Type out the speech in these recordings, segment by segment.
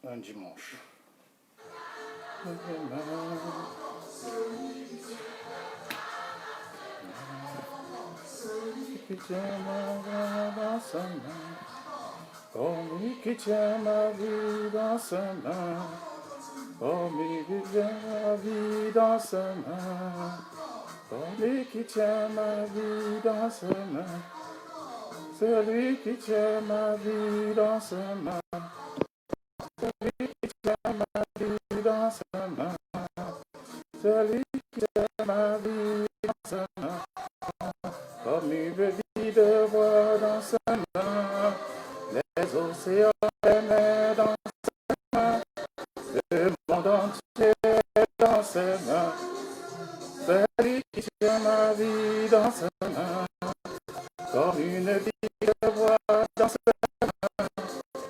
un dimanche. Qui tient ma vie dans sa main, comme lui qui tient ma vie dans sa main, comme lui qui tient ma vie dans sa main, comme lui qui tient ma vie dans sa main, c'est lui qui tient ma vie dans sa main, c'est lui qui tient ma vie dans sa main, c'est lui qui tient ma vie dans sa main. Comme une bébé de bois dans sa main, les océans les met dans sa main, le monde entier dans ses mains. C'est lui qui tient ma vie dans sa main, comme une bille de bois dans sa main,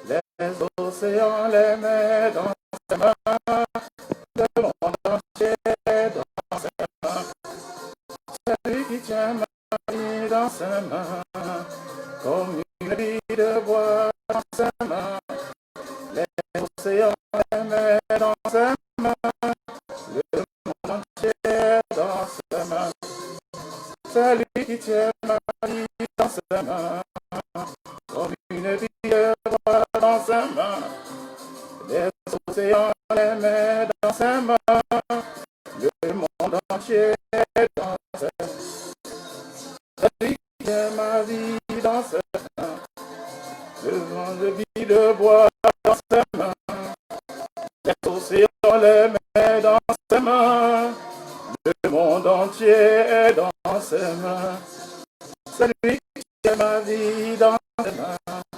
les océans les met dans sa main, le monde entier dans ses mains. C'est lui qui tient ma vie dans sa main, comme une bille de bois dans sa main, les océans les met dans sa main, le monde entier dans sa main. C'est lui qui tient ma vie dans sa main, comme une bille de bois dans sa main, les océans les met dans sa main, le monde entier dans sa main. C'est lui qui tient ma vie dans sa main, le vent de vie de bois dans sa main, les océans les met dans sa main, le monde entier est dans ses mains. C'est lui qui tient ma vie dans ses mains,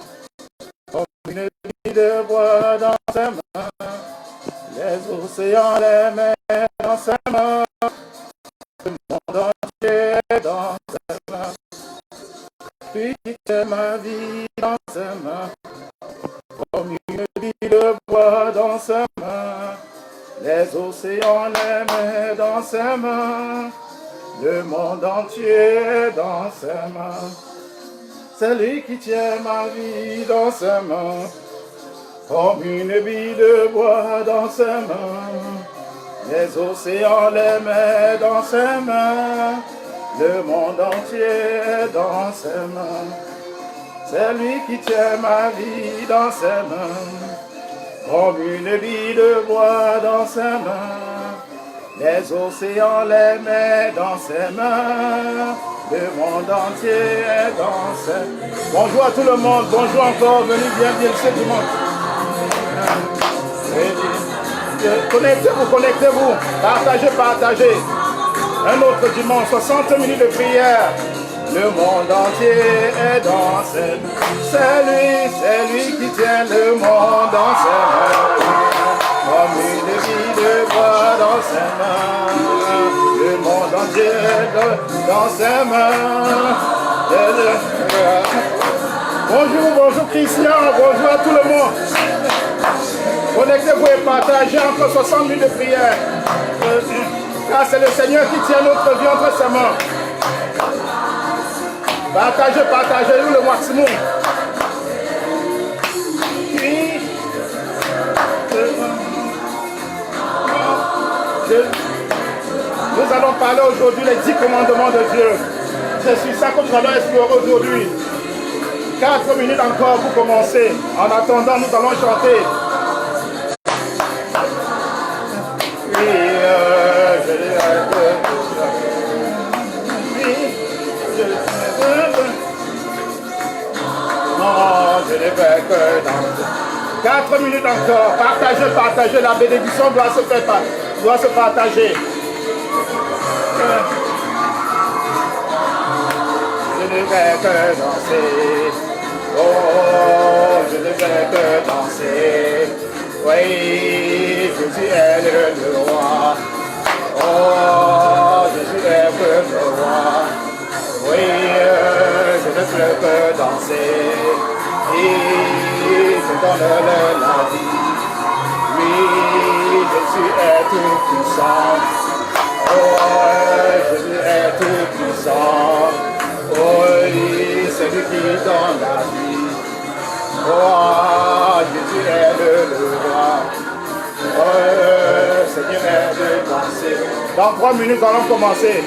comme une vie de bois dans ses mains, les océans les met dans ses mains, le monde entier est dans ses mains. Lui qui tient ma vie dans ses mains, comme une vie de bois dans ses mains, les océans les met dans ses mains, le monde entier dans ses mains. C'est lui qui tient ma vie dans ses mains, comme une bille de bois dans ses mains, les océans les met dans ses mains, le monde entier dans ses mains. C'est lui qui tient ma vie dans ses mains, comme une bille de bois dans ses mains, les océans les met dans ses mains, le monde entier est dans ses mains. Bonjour à tout le monde, bonjour encore, venez bien ce dimanche. Connectez-vous, partagez. Un autre dimanche, 60 minutes de prière. Le monde entier est dans ses mains. C'est lui qui tient le monde dans ses mains. Comme une bille de bois dans ses mains. Le monde entier est dans ses mains. Bonjour Christian, bonjour à tout le monde. Connectez-vous et partagez entre 60 minutes de prière. Car c'est le Seigneur qui tient notre vie entre ses mains. Partagez-nous le maximum. Nous allons parler aujourd'hui les 10 commandements de Dieu. C'est sur ça que nous allons explorer aujourd'hui. 4 minutes encore pour commencer. En attendant, nous allons chanter. Je ne vais que danser. 4 minutes encore. Partagez. La bénédiction doit se partager. Je ne vais que danser. Oh, je ne vais que danser. Oui, Jésus est le roi. Oh, Jésus est le roi. Oui, je ne peux que danser. Et je donne la vie. Oui, Jésus est tout puissant. Oh, Jésus est tout puissant. Oui, c'est lui qui donne la vie. Oh, Jésus est le roi. Seigneur, aide à danser. Dans 3 minutes, nous allons commencer.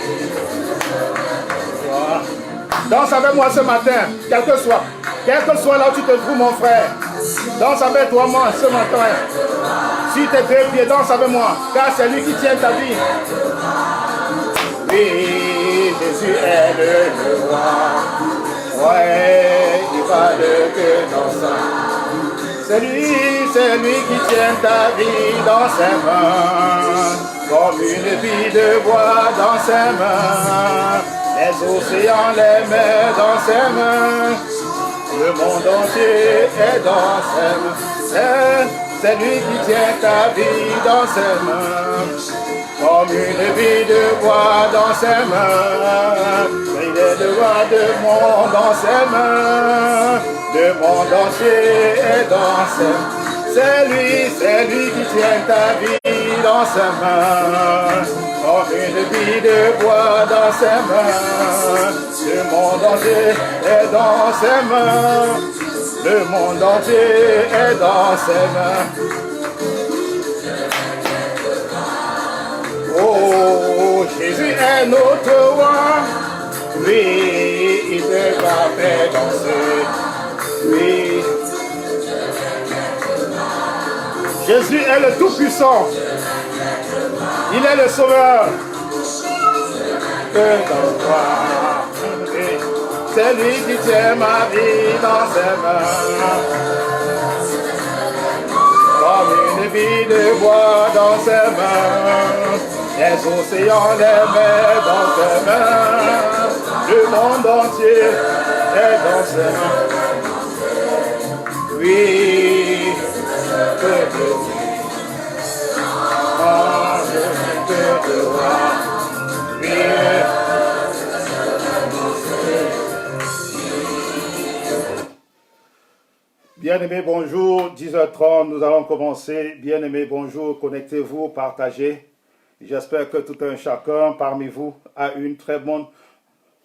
Voilà. Danse avec moi ce matin, quel que soit là où tu te trouves, mon frère. Danse avec toi, moi, ce matin. Si tes 2 pieds, danse avec moi, car c'est lui qui tient ta vie. Oui, Jésus est le roi. Ouais, il va le que dans ça. C'est lui qui tient ta vie dans ses mains. Comme une vie de bois dans ses mains. Les océans les met dans ses mains. Le monde entier est dans ses mains. C'est lui qui tient ta vie dans ses mains. Comme une vie de bois dans ses mains. Il est le roi du monde dans ses mains. Le monde entier est dans ses mains. C'est lui qui tient ta vie dans ses mains. Comme une vie de bois dans ses mains. Le monde entier est dans ses mains. Le monde entier est dans ses mains. Oh, Jésus est notre roi. Oui, il te va faire danser. Oui. Jésus est le Tout-Puissant. Il est le Sauveur. C'est lui qui tient ma vie dans ses mains. Comme une vie de bois dans ses mains. Les océans les met dans ses mains. Le monde entier est dans ses mains. Oui. Bien-aimés, bonjour, 10h30, nous allons commencer. Bien-aimés, bonjour, connectez-vous, partagez. J'espère que tout un chacun parmi vous a une très bonne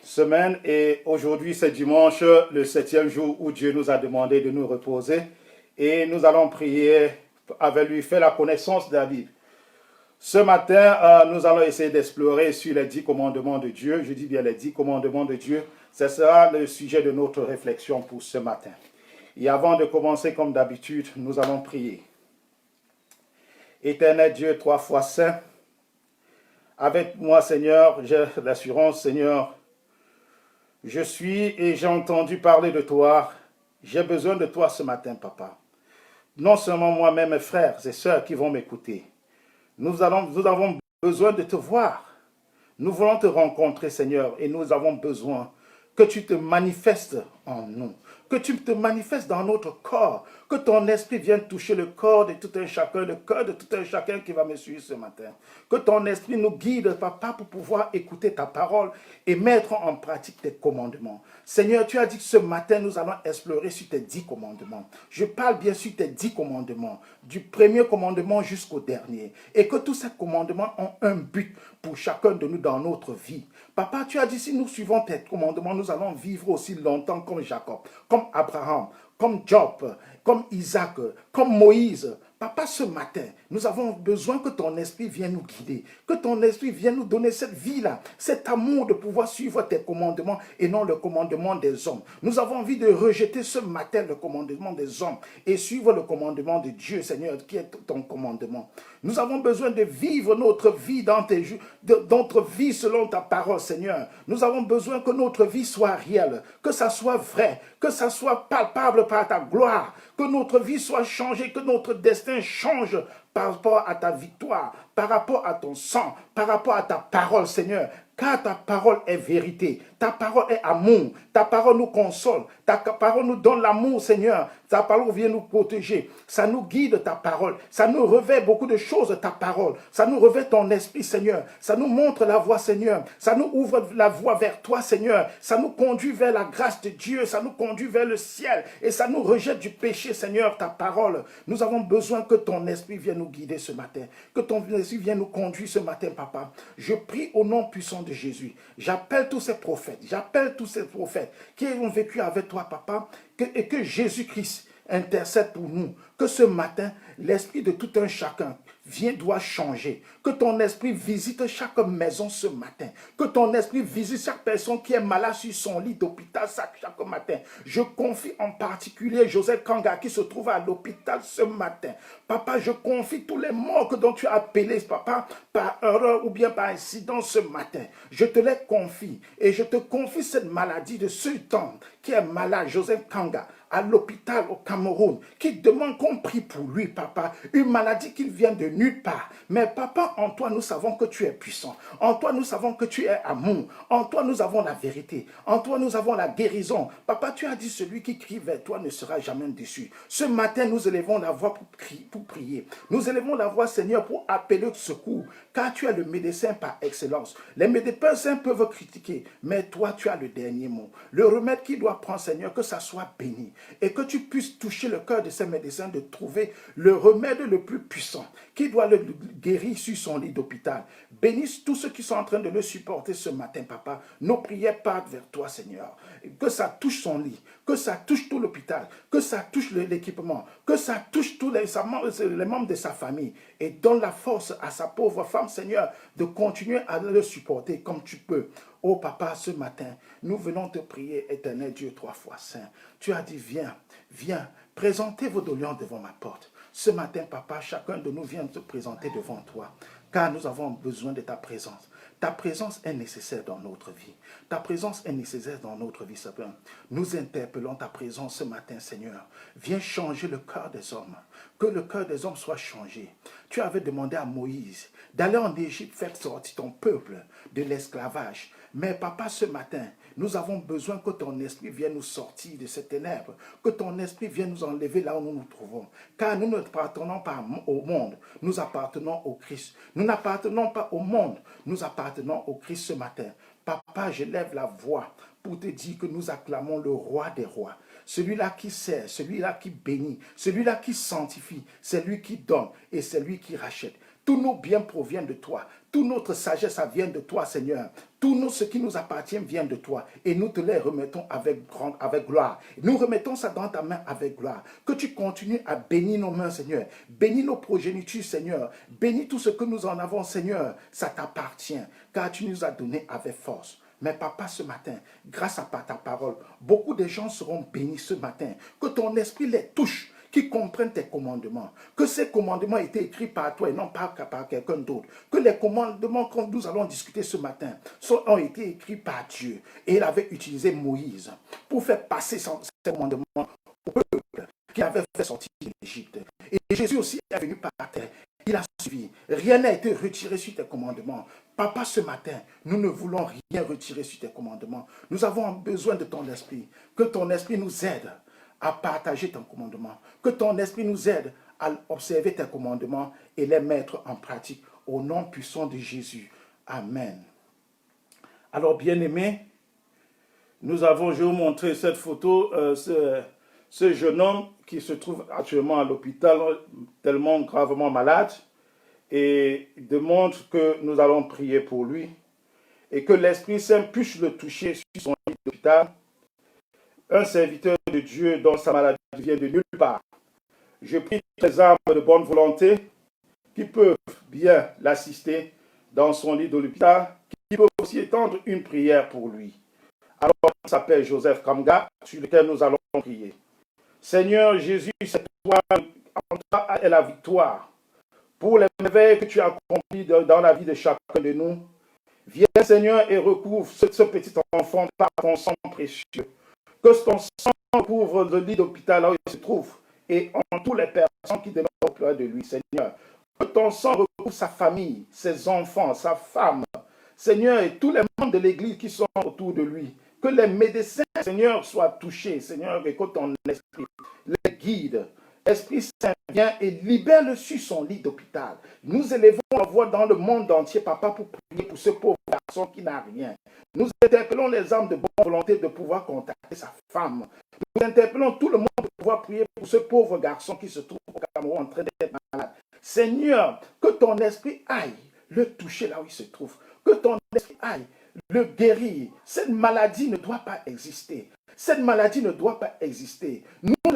semaine. Et aujourd'hui, c'est dimanche, le 7e jour où Dieu nous a demandé de nous reposer. Et nous allons prier avec lui, faire la connaissance de la Bible. Ce matin, nous allons essayer d'explorer sur les 10 commandements de Dieu. Je dis bien les 10 commandements de Dieu. Ce sera le sujet de notre réflexion pour ce matin. Et avant de commencer, comme d'habitude, nous allons prier. Éternel Dieu, 3 fois saint, avec moi, Seigneur, j'ai l'assurance, Seigneur, je suis et j'ai entendu parler de toi. J'ai besoin de toi ce matin, Papa. Non seulement moi, mais mes frères et sœurs qui vont m'écouter. Nous avons besoin de te voir. Nous voulons te rencontrer, Seigneur, et nous avons besoin que tu te manifestes en nous, que tu te manifestes dans notre corps, que ton esprit vienne toucher le corps de tout un chacun, le cœur de tout un chacun qui va me suivre ce matin. Que ton esprit nous guide, Papa, pour pouvoir écouter ta parole et mettre en pratique tes commandements. Seigneur, tu as dit que ce matin, nous allons explorer sur tes 10 commandements. Je parle bien sûr tes 10 commandements, du premier commandement jusqu'au dernier. Et que tous ces commandements ont un but pour chacun de nous dans notre vie. Papa, tu as dit, si nous suivons tes commandements, nous allons vivre aussi longtemps comme Jacob, comme Abraham, comme Job, comme Isaac, comme Moïse. Papa, ce matin, nous avons besoin que ton esprit vienne nous guider, que ton esprit vienne nous donner cette vie-là, cet amour de pouvoir suivre tes commandements et non le commandement des hommes. Nous avons envie de rejeter ce matin le commandement des hommes et suivre le commandement de Dieu, Seigneur, qui est ton commandement. Nous avons besoin de vivre notre vie dans tes jours, notre vie selon ta parole, Seigneur. Nous avons besoin que notre vie soit réelle, que ça soit vrai, que ça soit palpable par ta gloire, que notre vie soit changée, que notre destin change par rapport à ta victoire, par rapport à ton sang, par rapport à ta parole, Seigneur. Car ta parole est vérité, ta parole est amour, ta parole nous console, ta parole nous donne l'amour, Seigneur. Ta parole vient nous protéger, ça nous guide ta parole, ça nous revêt beaucoup de choses ta parole, ça nous revêt ton esprit, Seigneur, ça nous montre la voie, Seigneur, ça nous ouvre la voie vers toi, Seigneur, ça nous conduit vers la grâce de Dieu, ça nous conduit vers le ciel et ça nous rejette du péché, Seigneur, ta parole. Nous avons besoin que ton esprit vienne nous guider ce matin, que ton esprit vienne nous conduire ce matin, Papa. Je prie au nom puissant de Jésus. J'appelle tous ces prophètes qui ont vécu avec toi, Papa, et que Jésus-Christ intercède pour nous. Que ce matin, l'esprit de tout un chacun doit changer. Que ton esprit visite chaque maison ce matin. Que ton esprit visite chaque personne qui est malade sur son lit d'hôpital chaque matin. Je confie en particulier Joseph Kanga qui se trouve à l'hôpital ce matin. Papa, je confie tous les morts dont tu as appelés, papa, par erreur ou bien par incident ce matin. Je te les confie et je te confie cette maladie de ce temps qui est malade, Joseph Kanga, à l'hôpital au Cameroun, qui demande qu'on prie pour lui, papa. Une maladie qui vient de nulle part. Mais papa, en toi, nous savons que tu es puissant. En toi, nous savons que tu es amour. En toi, nous avons la vérité. En toi, nous avons la guérison. Papa, tu as dit, celui qui crie vers toi ne sera jamais déçu. Ce matin, nous élevons la voix pour prier. Nous élevons la voix, Seigneur, pour appeler au secours, car tu es le médecin par excellence. Les médecins peuvent critiquer, mais toi, tu as le dernier mot. Le remède qui doit prendre, Seigneur, que ça soit béni et que tu puisses toucher le cœur de ces médecins de trouver le remède le plus puissant qui doit le guérir sur son lit d'hôpital. Bénisse tous ceux qui sont en train de le supporter ce matin, papa. Nos prières partent vers toi, Seigneur. Que ça touche son lit, que ça touche tout l'hôpital, que ça touche l'équipement, que ça touche tous les membres de sa famille et donne la force à sa pauvre femme, Seigneur, de continuer à le supporter comme tu peux. Oh papa, ce matin, nous venons te prier, éternel Dieu, 3 fois saint. Tu as dit, viens, viens, présentez vos doléances devant ma porte. Ce matin, papa, chacun de nous vient te présenter devant toi, car nous avons besoin de ta présence. Ta présence est nécessaire dans notre vie. Ta présence est nécessaire dans notre vie, Seigneur. Nous interpellons ta présence ce matin, Seigneur. Viens changer le cœur des hommes. Que le cœur des hommes soit changé. Tu avais demandé à Moïse d'aller en Égypte faire sortir ton peuple de l'esclavage. Mais papa, ce matin, nous avons besoin que ton esprit vienne nous sortir de ces ténèbres, que ton esprit vienne nous enlever là où nous nous trouvons. Car nous n'appartenons pas au monde, nous appartenons au Christ. Nous n'appartenons pas au monde, nous appartenons au Christ ce matin. Papa, je lève la voix pour te dire que nous acclamons le roi des rois. Celui-là qui sert, celui-là qui bénit, celui-là qui sanctifie, celui qui donne et celui qui rachète. Tous nos biens proviennent de toi. Toute notre sagesse vient de toi, Seigneur. Tout ce qui nous appartient vient de toi. Et nous te les remettons avec gloire. Nous remettons ça dans ta main avec gloire. Que tu continues à bénir nos mains, Seigneur. Bénis nos progénitures, Seigneur. Bénis tout ce que nous en avons, Seigneur. Ça t'appartient, car tu nous as donné avec force. Mais papa, ce matin, grâce à ta parole, beaucoup de gens seront bénis ce matin. Que ton esprit les touche, qui comprennent tes commandements. Que ces commandements aient été écrits par toi et non par quelqu'un d'autre. Que les commandements que nous allons discuter ce matin ont été écrits par Dieu. Et il avait utilisé Moïse pour faire passer ces commandements au peuple qui avait fait sortir d'Égypte. Et Jésus aussi est venu par terre. Il a suivi. Rien n'a été retiré sur tes commandements. Papa, ce matin, nous ne voulons rien retirer sur tes commandements. Nous avons besoin de ton esprit. Que ton esprit nous aide à partager ton commandement. Que ton esprit nous aide à observer tes commandements et les mettre en pratique. Au nom puissant de Jésus. Amen. Alors, bien-aimés, je vais vous montrer cette photo, ce jeune homme qui se trouve actuellement à l'hôpital, tellement gravement malade, et demande que nous allons prier pour lui, et que l'Esprit Saint puisse le toucher sur son lit d'hôpital. Un serviteur de Dieu dont sa maladie vient de nulle part. Je prie les âmes de bonne volonté qui peuvent bien l'assister dans son lit de l'hôpital, qui peuvent aussi étendre une prière pour lui. Alors, il s'appelle Joseph Kanga, sur lequel nous allons prier. Seigneur Jésus, c'est toi, en toi est la victoire. Pour les merveilles que tu as accomplies dans la vie de chacun de nous, viens Seigneur et recouvre ce petit enfant par ton sang précieux. Que ton sang couvre le lit d'hôpital là où il se trouve et en toutes les personnes qui demeurent auprès de lui, Seigneur. Que ton sang recouvre sa famille, ses enfants, sa femme, Seigneur, et tous les membres de l'Église qui sont autour de lui. Que les médecins, Seigneur, soient touchés, Seigneur, et que ton esprit les guide. Esprit Saint, viens et libère-le sur son lit d'hôpital. Nous élevons la voix dans le monde entier, papa, pour prier pour ce pauvre garçon qui n'a rien. Nous interpellons les âmes de bonne volonté de pouvoir contacter sa femme. Nous interpellons tout le monde de pouvoir prier pour ce pauvre garçon qui se trouve au Cameroun en train d'être malade. Seigneur, que ton esprit aille le toucher là où il se trouve. Que ton esprit aille le guérir. Cette maladie ne doit pas exister. Cette maladie ne doit pas exister. Nous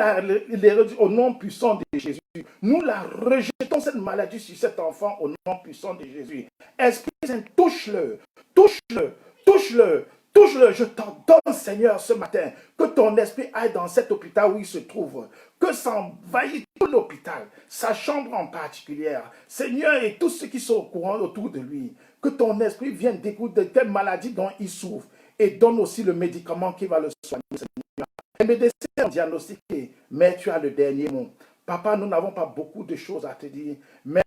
au nom puissant de Jésus. Nous la rejetons, cette maladie sur cet enfant, au nom puissant de Jésus. Esprit Saint, touche-le, touche-le, touche-le, touche-le. Je t'ordonne, Seigneur, ce matin, que ton esprit aille dans cet hôpital où il se trouve, que ça envahisse tout l'hôpital, sa chambre en particulier. Seigneur, et tous ceux qui sont au courant autour de lui, que ton esprit vienne découvrir de telles maladies dont il souffre et donne aussi le médicament qui va le soigner, Seigneur. Les médecins ont diagnostiqué, mais tu as le dernier mot. Papa, nous n'avons pas beaucoup de choses à te dire, mais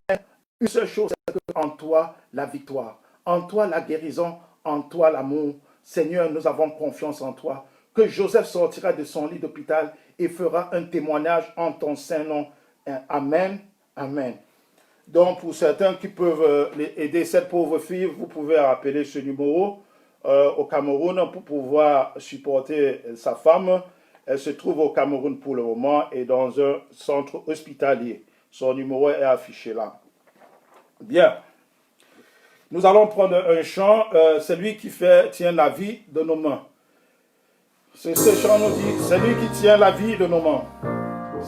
une seule chose, c'est que en toi, la victoire, en toi, la guérison, en toi, l'amour. Seigneur, nous avons confiance en toi, que Joseph sortira de son lit d'hôpital et fera un témoignage en ton saint nom. Amen, amen. Donc, pour certains qui peuvent aider cette pauvre fille, vous pouvez appeler ce numéro au Cameroun pour pouvoir supporter sa femme. Elle se trouve au Cameroun pour le moment et dans un centre hospitalier. Son numéro est affiché là. Bien. Nous allons prendre un chant. Celui qui tient la vie de nos mains. Ce chant nous dit, c'est lui qui tient la vie de nos mains.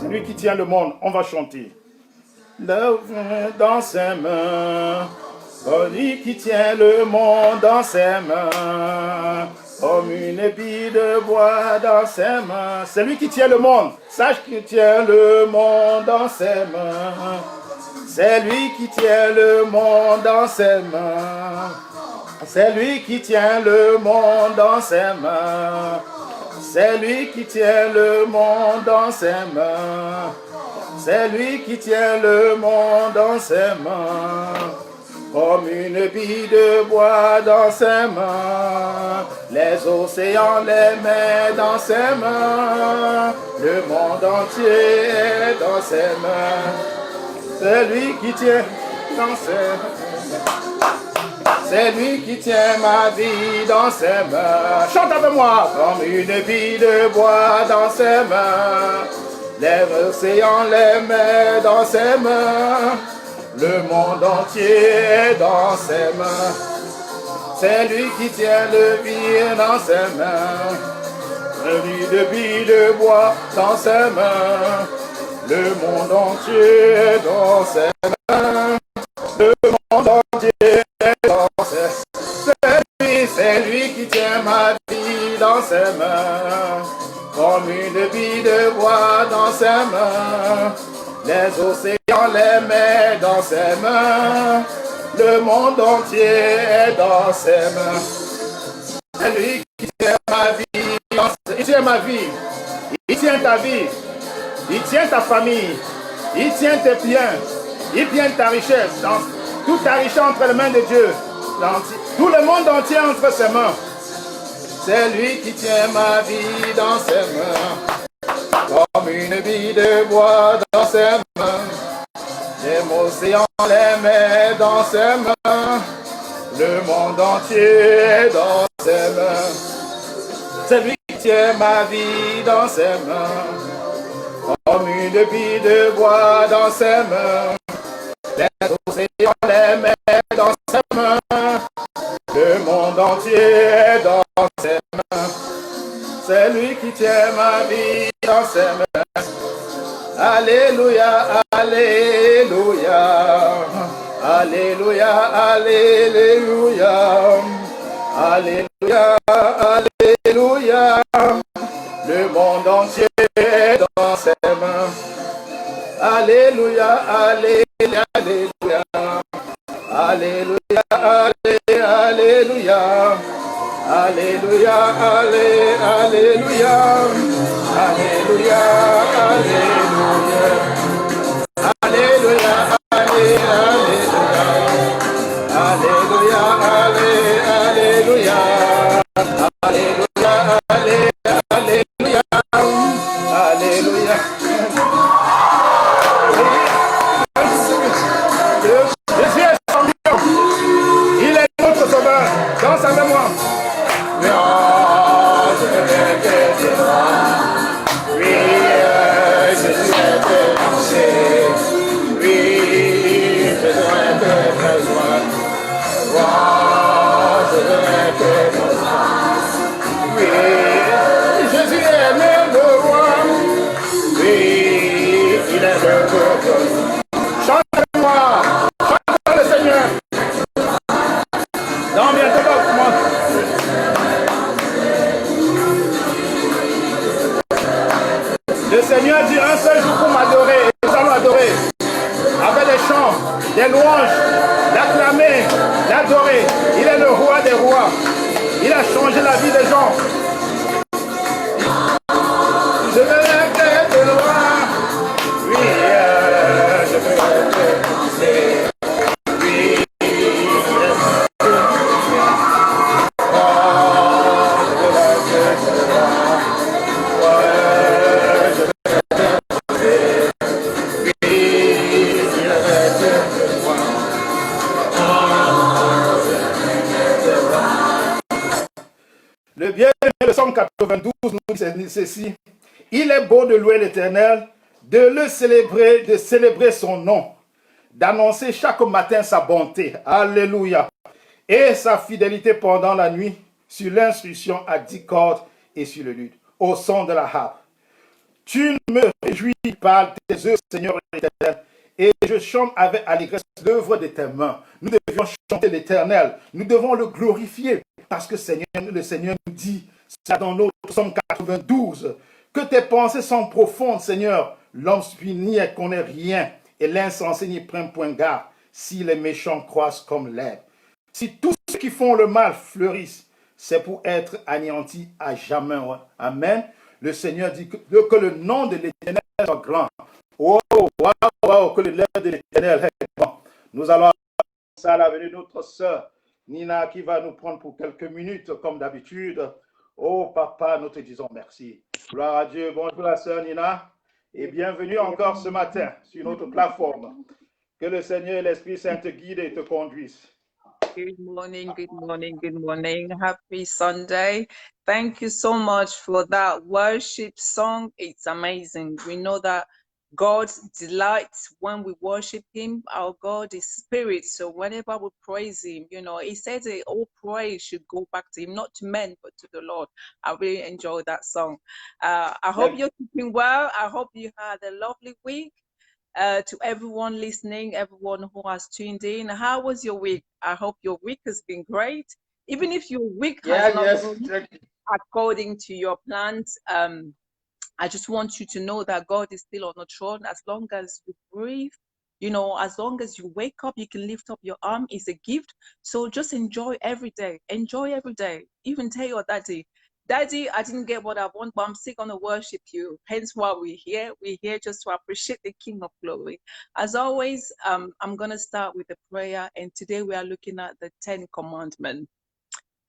C'est lui qui tient le monde. On va chanter. L'œuvre dans ses mains, celui qui tient le monde dans ses mains, comme une épée de bois dans ses mains. C'est lui qui tient le monde, sache qu'il tient le monde dans ses mains. C'est lui qui tient le monde dans ses mains. C'est lui qui tient le monde dans ses mains. C'est lui qui tient le monde dans ses mains. C'est lui qui tient le monde dans ses mains, comme une bille de bois dans ses mains, les océans, les mers dans ses mains, le monde entier est dans ses mains. C'est lui qui tient dans ses mains. C'est lui qui tient ma vie dans ses mains. Chante avec moi. Comme une bille de bois dans ses mains. Les océans, les mers dans ses mains, le monde entier est dans ses mains. C'est lui qui tient le vie dans ses mains, celui de billes de bois dans ses mains, le monde entier est dans ses mains, le monde entier est dans ses mains. C'est lui qui tient ma vie dans ses mains. Comme une bille de bois dans ses mains, les océans, les mers dans ses mains, le monde entier est dans ses mains. C'est lui qui tient ma vie, il tient ma vie, il tient ta vie, il tient ta famille, il tient tes biens, il tient ta richesse, dans toute ta richesse entre les mains de Dieu, dans tout le monde entier entre ses mains. C'est lui qui tient ma vie dans ses mains, comme une bille de bois dans ses mains, les océans, les mers dans ses mains, le monde entier est dans ses mains. C'est lui qui tient ma vie dans ses mains, comme une bille de bois dans ses mains, les océans, les mers dans ses mains, le monde entier est dans ses mains. C'est lui qui tient ma vie dans ses mains. Alléluia, alléluia. Alléluia, alléluia. Alléluia, alléluia. Le monde entier est dans ses mains. Alléluia, alléluia, alléluia. Alléluia, alléluia. Alléluia, alléluia. Alléluia, alléluia. Alléluia, alléluia. Alléluia, alléluia. Alléluia, alléluia. Alléluia. Jésus est champion. Il est notre sauveur. Danse avec moi. We are Chante-moi. Chante le Seigneur. Non, bientôt là, commence. Le Seigneur dit un seul jour pour m'adorer. Et nous allons adorer. Avec des chants, des louanges, l'acclamer, l'adorer. Il est le roi des rois. Il a changé la vie des gens. Je veux être roi. Oui, je veux être oui. Le bien-aimé, le Psaume 92 nous dit ceci. Il est beau de louer l'Éternel, de le célébrer, de célébrer son nom, d'annoncer chaque matin sa bonté. Alléluia. Et sa fidélité pendant la nuit, sur l'instruction à 10 cordes et sur le luth, au son de la harpe. Tu me réjouis par tes œuvres, Seigneur éternel, et je chante avec allégresse l'œuvre de tes mains. Nous devions chanter l'Éternel, nous devons le glorifier, parce que le Seigneur nous dit, ça dans notre Psaume 92, que tes pensées sont profondes, Seigneur. L'homme n'y connaît rien, et l'insensé n'y prend point garde, si les méchants croissent comme l'herbe. Si tous ceux qui font le mal fleurissent, c'est pour être anéantis à jamais. Amen. Le Seigneur dit que le nom de l'Éternel soit grand. Oh, que le nom de l'Éternel est grand. Nous allons à la venue de notre sœur Nina qui va nous prendre pour quelques minutes comme d'habitude. Oh papa, nous te disons merci. Gloire à Dieu. Bonjour la sœur Nina et bienvenue encore ce matin sur notre plateforme. Que le Seigneur et l'Esprit Saint te guident et te conduisent. Good morning, good morning, good morning. Happy Sunday. Thank you so much for that worship song. It's amazing. We know that God delights when we worship him. Our God is spirit. So whenever we praise him, you know, he says that all praise should go back to him, not to men, but to the Lord. I really enjoyed that song. I hope you're keeping well. I hope you had a lovely week. To everyone listening, everyone who has tuned in, how was your week? I hope your week has been great. Even if your week has not gone according to your plans, I just want you to know that God is still on the throne. As long as you breathe, you know, as long as you wake up, you can lift up your arm. It's a gift. So just enjoy every day. Enjoy every day. Even tell your daddy, Daddy, I didn't get what I want, but I'm still going to worship you. Hence why we're here. We're here just to appreciate the King of Glory. As always, I'm going to start with a prayer. And today we are looking at the 10 Commandments.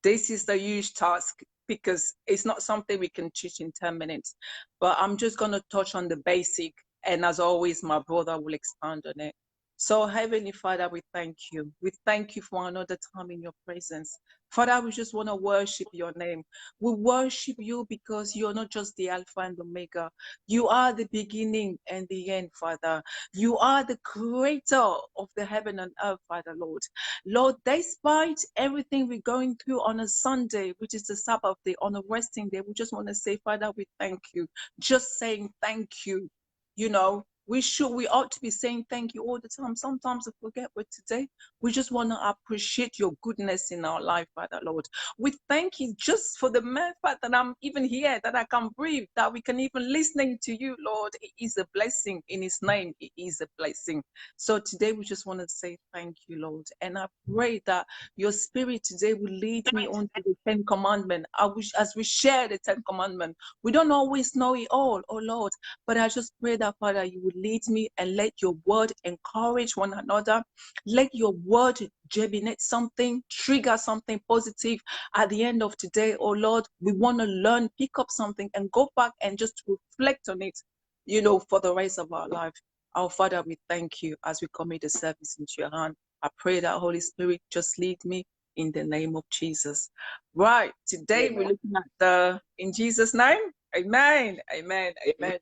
This is the huge task because it's not something we can teach in 10 minutes. But I'm just going to touch on the basic. And as always, my brother will expand on it. So, Heavenly Father, we thank you. We thank you for another time in your presence. Father, we just want to worship your name. We worship you because you're not just the Alpha and Omega. You are the beginning and the end, Father. You are the creator of the heaven and earth, Father, Lord. Lord, despite everything we're going through on a Sunday, which is the Sabbath day, on a resting day, we just want to say, Father, we thank you. Just saying thank you. You know, we ought to be saying thank you all the time. Sometimes we forget, but today we just want to appreciate your goodness in our life, Father Lord. We thank you just for the mere fact that I'm even here, that I can breathe, that we can even listening to you, Lord. It is a blessing in his name. It is a blessing. So today we just want to say thank you, Lord. And I pray that your spirit today will lead me on to the 10 Commandments. I wish as we share the 10 Commandments, we don't always know it all, oh Lord, but I just pray that, Father, you will lead me and let your word encourage one another. Let your word germinate something, trigger something positive at the end of today. Oh Lord, we want to learn, pick up something and go back and just reflect on it, you know, for the rest of our life. Our Father, we thank you as we commit the service into your hand. I pray that Holy Spirit just lead me in the name of Jesus. Right, today we're looking at in Jesus' name, amen, amen, amen.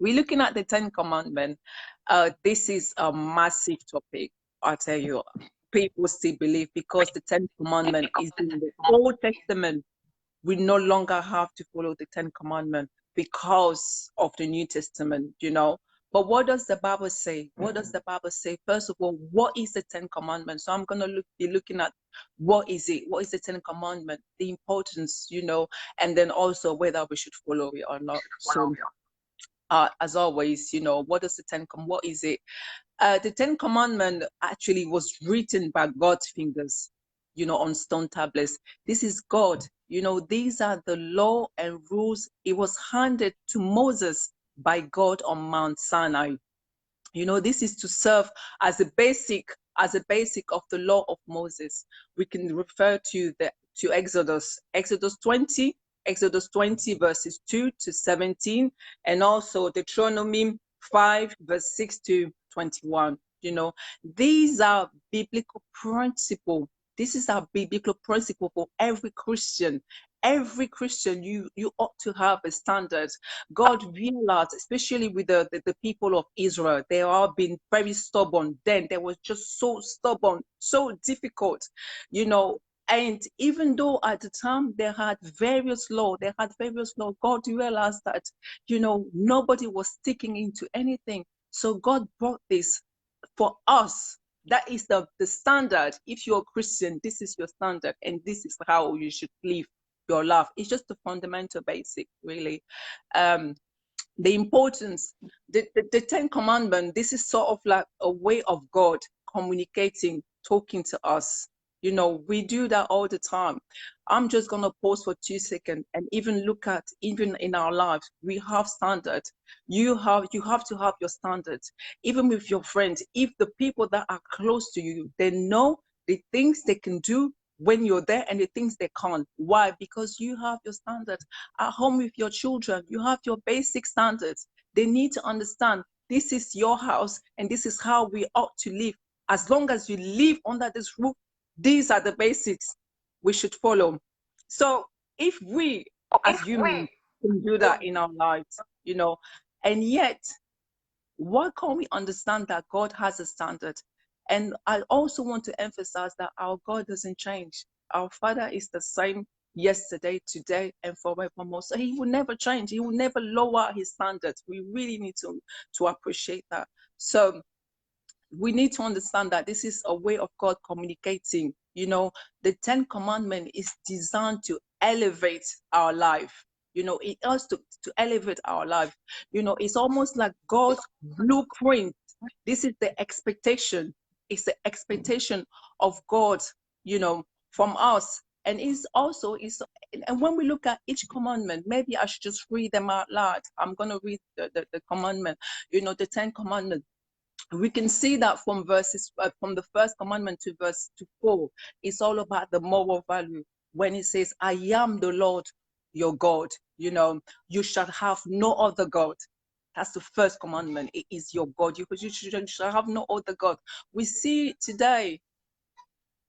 We're looking at the 10 Commandments. This is a massive topic, I tell you. People still believe because the 10 Commandments is in the Old Testament, we no longer have to follow the 10 Commandments because of the New Testament, you know. But what does the Bible say? What does the Bible say? First of all, what is the Ten Commandments? So I'm going to be looking at what is it? What is the Ten Commandments? The importance, you know, and then also whether we should follow it or not. So as always, you know, what is the what is it? The Ten Commandments actually was written by God's fingers, you know, on stone tablets. This is God, you know, these are the law and rules. It was handed to Moses by God on Mount Sinai. You know, this is to serve as a basic of the law of Moses. We can refer to Exodus 20, Exodus 20 verses 2 to 17, and also Deuteronomy 5 verse 6 to 21. You know, these are biblical principle. This is our biblical principle for every Christian. Every Christian, you ought to have a standard. God realized, especially with the people of Israel, they are being very stubborn. Then they were just so stubborn, so difficult, you know. And even though at the time they had various law, God realized that, you know, nobody was sticking into anything. So God brought this for us. That is the standard. If you're a Christian, this is your standard, and this is how you should live your life. It's just the fundamental basic, really. The importance, the Ten Commandments, this is sort of like a way of God communicating, talking to us. You know, we do that all the time. I'm just going to pause for 2 seconds and even look at, even in our lives, we have standards. You have to have your standards, even with your friends. If the people that are close to you, they know the things they can do when you're there and the things they can't. Why? Because you have your standards. At home with your children, you have your basic standards. They need to understand this is your house and this is how we ought to live. As long as you live under this roof, these are the basics we should follow. So if we as humans can do that in our lives, you know, and yet, why can't we understand that God has a standard? And I also want to emphasize that our God doesn't change. Our Father is the same yesterday, today, and forevermore. So he will never change. He will never lower his standards. We really need to appreciate that. So we need to understand that this is a way of God communicating. You know, the Ten Commandments is designed to elevate our life. You know, it has to elevate our life. You know, it's almost like God's blueprint. This is the expectation. It's the expectation of God, you know, from us. And it's also, and when we look at each commandment, maybe I should just read them out loud. I'm going to read the commandment, you know, the 10 commandments. We can see that from from the first commandment to verse 4, it's all about the moral value. When it says, I am the Lord your God, you know, you shall have no other God. That's the first commandment. It is your God. You shall have no other God. We see today,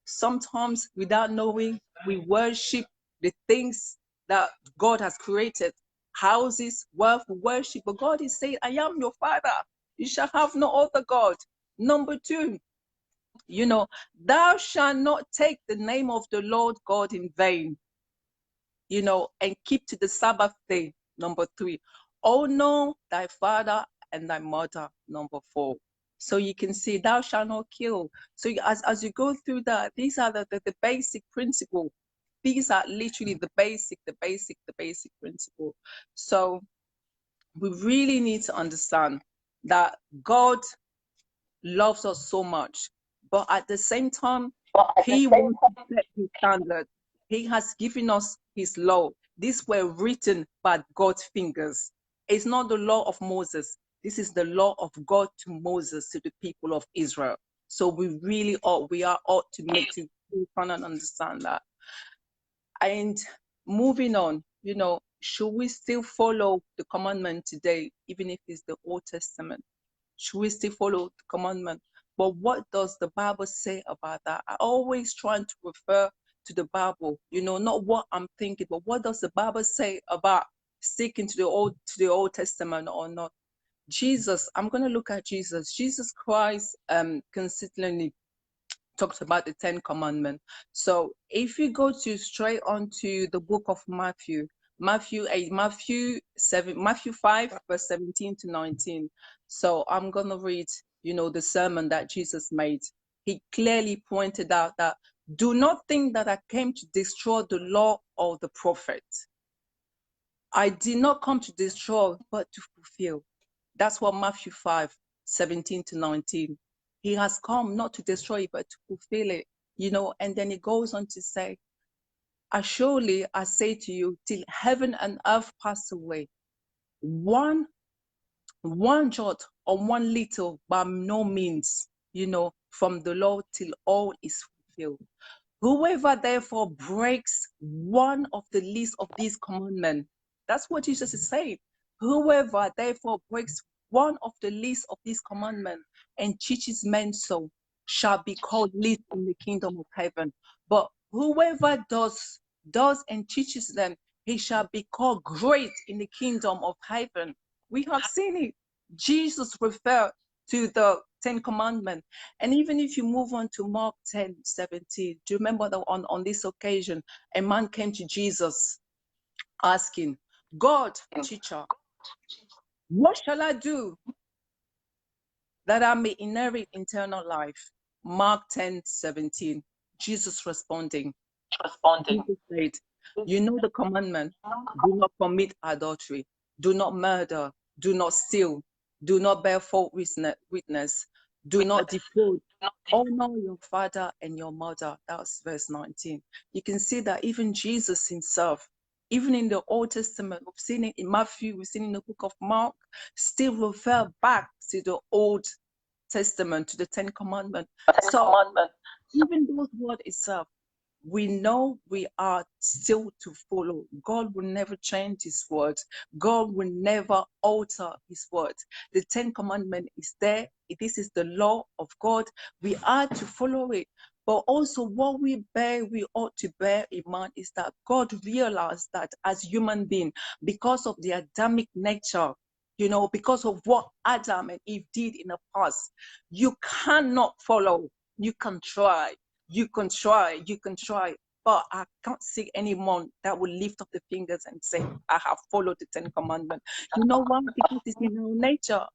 sometimes without knowing, we worship the things that God has created, houses, wealth, worship. But God is saying, I am your Father. You shall have no other God. Number 2, you know, thou shalt not take the name of the Lord God in vain, you know, and keep to the Sabbath day. Number 3, honor thy father and thy mother. Number 4. So you can see, thou shalt not kill. So as you go through that, these are the basic principle. These are literally the basic principle. So we really need to understand that God loves us so much, but at the same time, he wants to set his standard. He has given us his law. These were written by God's fingers. It's not the law of Moses. This is the law of God to Moses, to the people of Israel. So we really ought to make to try and understand that. And moving on, you know, should we still follow the commandment today, even if it's the Old Testament? Should we still follow the commandment? But what does the Bible say about that? I always try to refer to the Bible, you know, not what I'm thinking, but what does the Bible say about sticking to the Old Testament or not? Jesus, I'm going to look at Jesus. Jesus Christ consistently talks about the 10 commandments. So if you go straight on to the book of Matthew, Matthew 8, Matthew 5, verse 17 to 19. So I'm gonna read, the sermon that Jesus made. He clearly pointed out that do not think that I came to destroy the law or the prophet. I did not come to destroy, but to fulfill. That's what Matthew 5, 17 to 19. He has come not to destroy it, but to fulfill it, and then he goes on to say, surely I say to you, till heaven and earth pass away, one jot or one little by no means, from the law till all is fulfilled. Whoever therefore breaks one of the least of these commandments, that's what Jesus is saying. Whoever therefore breaks one of the least of these commandments and teaches men so shall be called least in the kingdom of heaven. But whoever does and teaches them, he shall be called great in the kingdom of heaven. We have seen it. Jesus referred to the 10 Commandments. And even if you move on to Mark 10, 17, do you remember that on this occasion, a man came to Jesus asking, God, teacher, what shall I do that I may inherit eternal life? Mark 10, 17, Jesus responding, Jesus said, you know the commandment, do not commit adultery, do not murder, do not steal, do not bear false witness, do not defraud, honor your father and your mother. That's verse 19. You can see that even Jesus himself, even in the Old Testament, we've seen it in Matthew, we've seen it in the book of Mark, still refer back to the Old Testament, to the 10 Commandments. So even those words itself, we know we are still to follow. God will never change his word. God will never alter his word. The 10 Commandments is there. This is the law of God. We are to follow it. But also what we ought to bear in mind is that God realized that as human beings, because of the Adamic nature, because of what Adam and Eve did in the past, you cannot follow. You can try. You can try, but I can't see anyone that will lift up the fingers and say, I have followed the 10 Commandments. You know why? Because it's in our nature.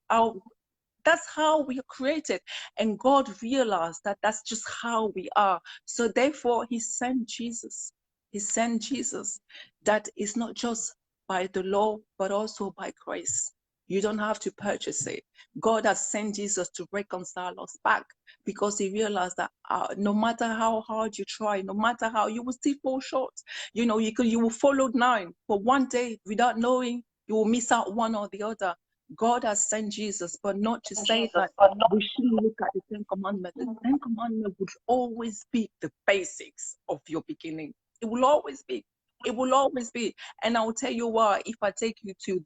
That's how we are created. And God realized that that's just how we are. So therefore, he sent Jesus. He sent Jesus. That is not just by the law, but also by grace. You don't have to purchase it. God has sent Jesus to reconcile us back because he realized that no matter how hard you try, no matter how, you will still fall short. You will follow 9, but one day without knowing, you will miss out one or the other. God has sent Jesus, but not to say that we shouldn't look at the 10 Commandments. The 10 Commandments would always be the basics of your beginning. It will always be. It will always be. And I'll tell you why. If I take you to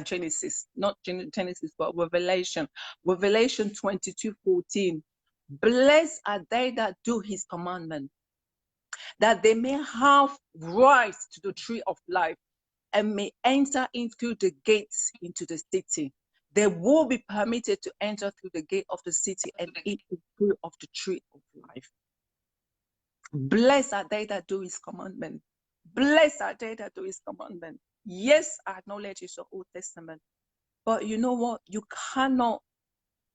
Genesis, not Genesis, but Revelation 22:14. Blessed are they that do his commandment, that they may have rights to the tree of life and may enter in through the gates into the city. They will be permitted to enter through the gate of the city and eat the fruit of the tree of life. Blessed are they that do his commandment. Blessed are they that do his commandment. Yes, I acknowledge it's your Old Testament, but you know what? You cannot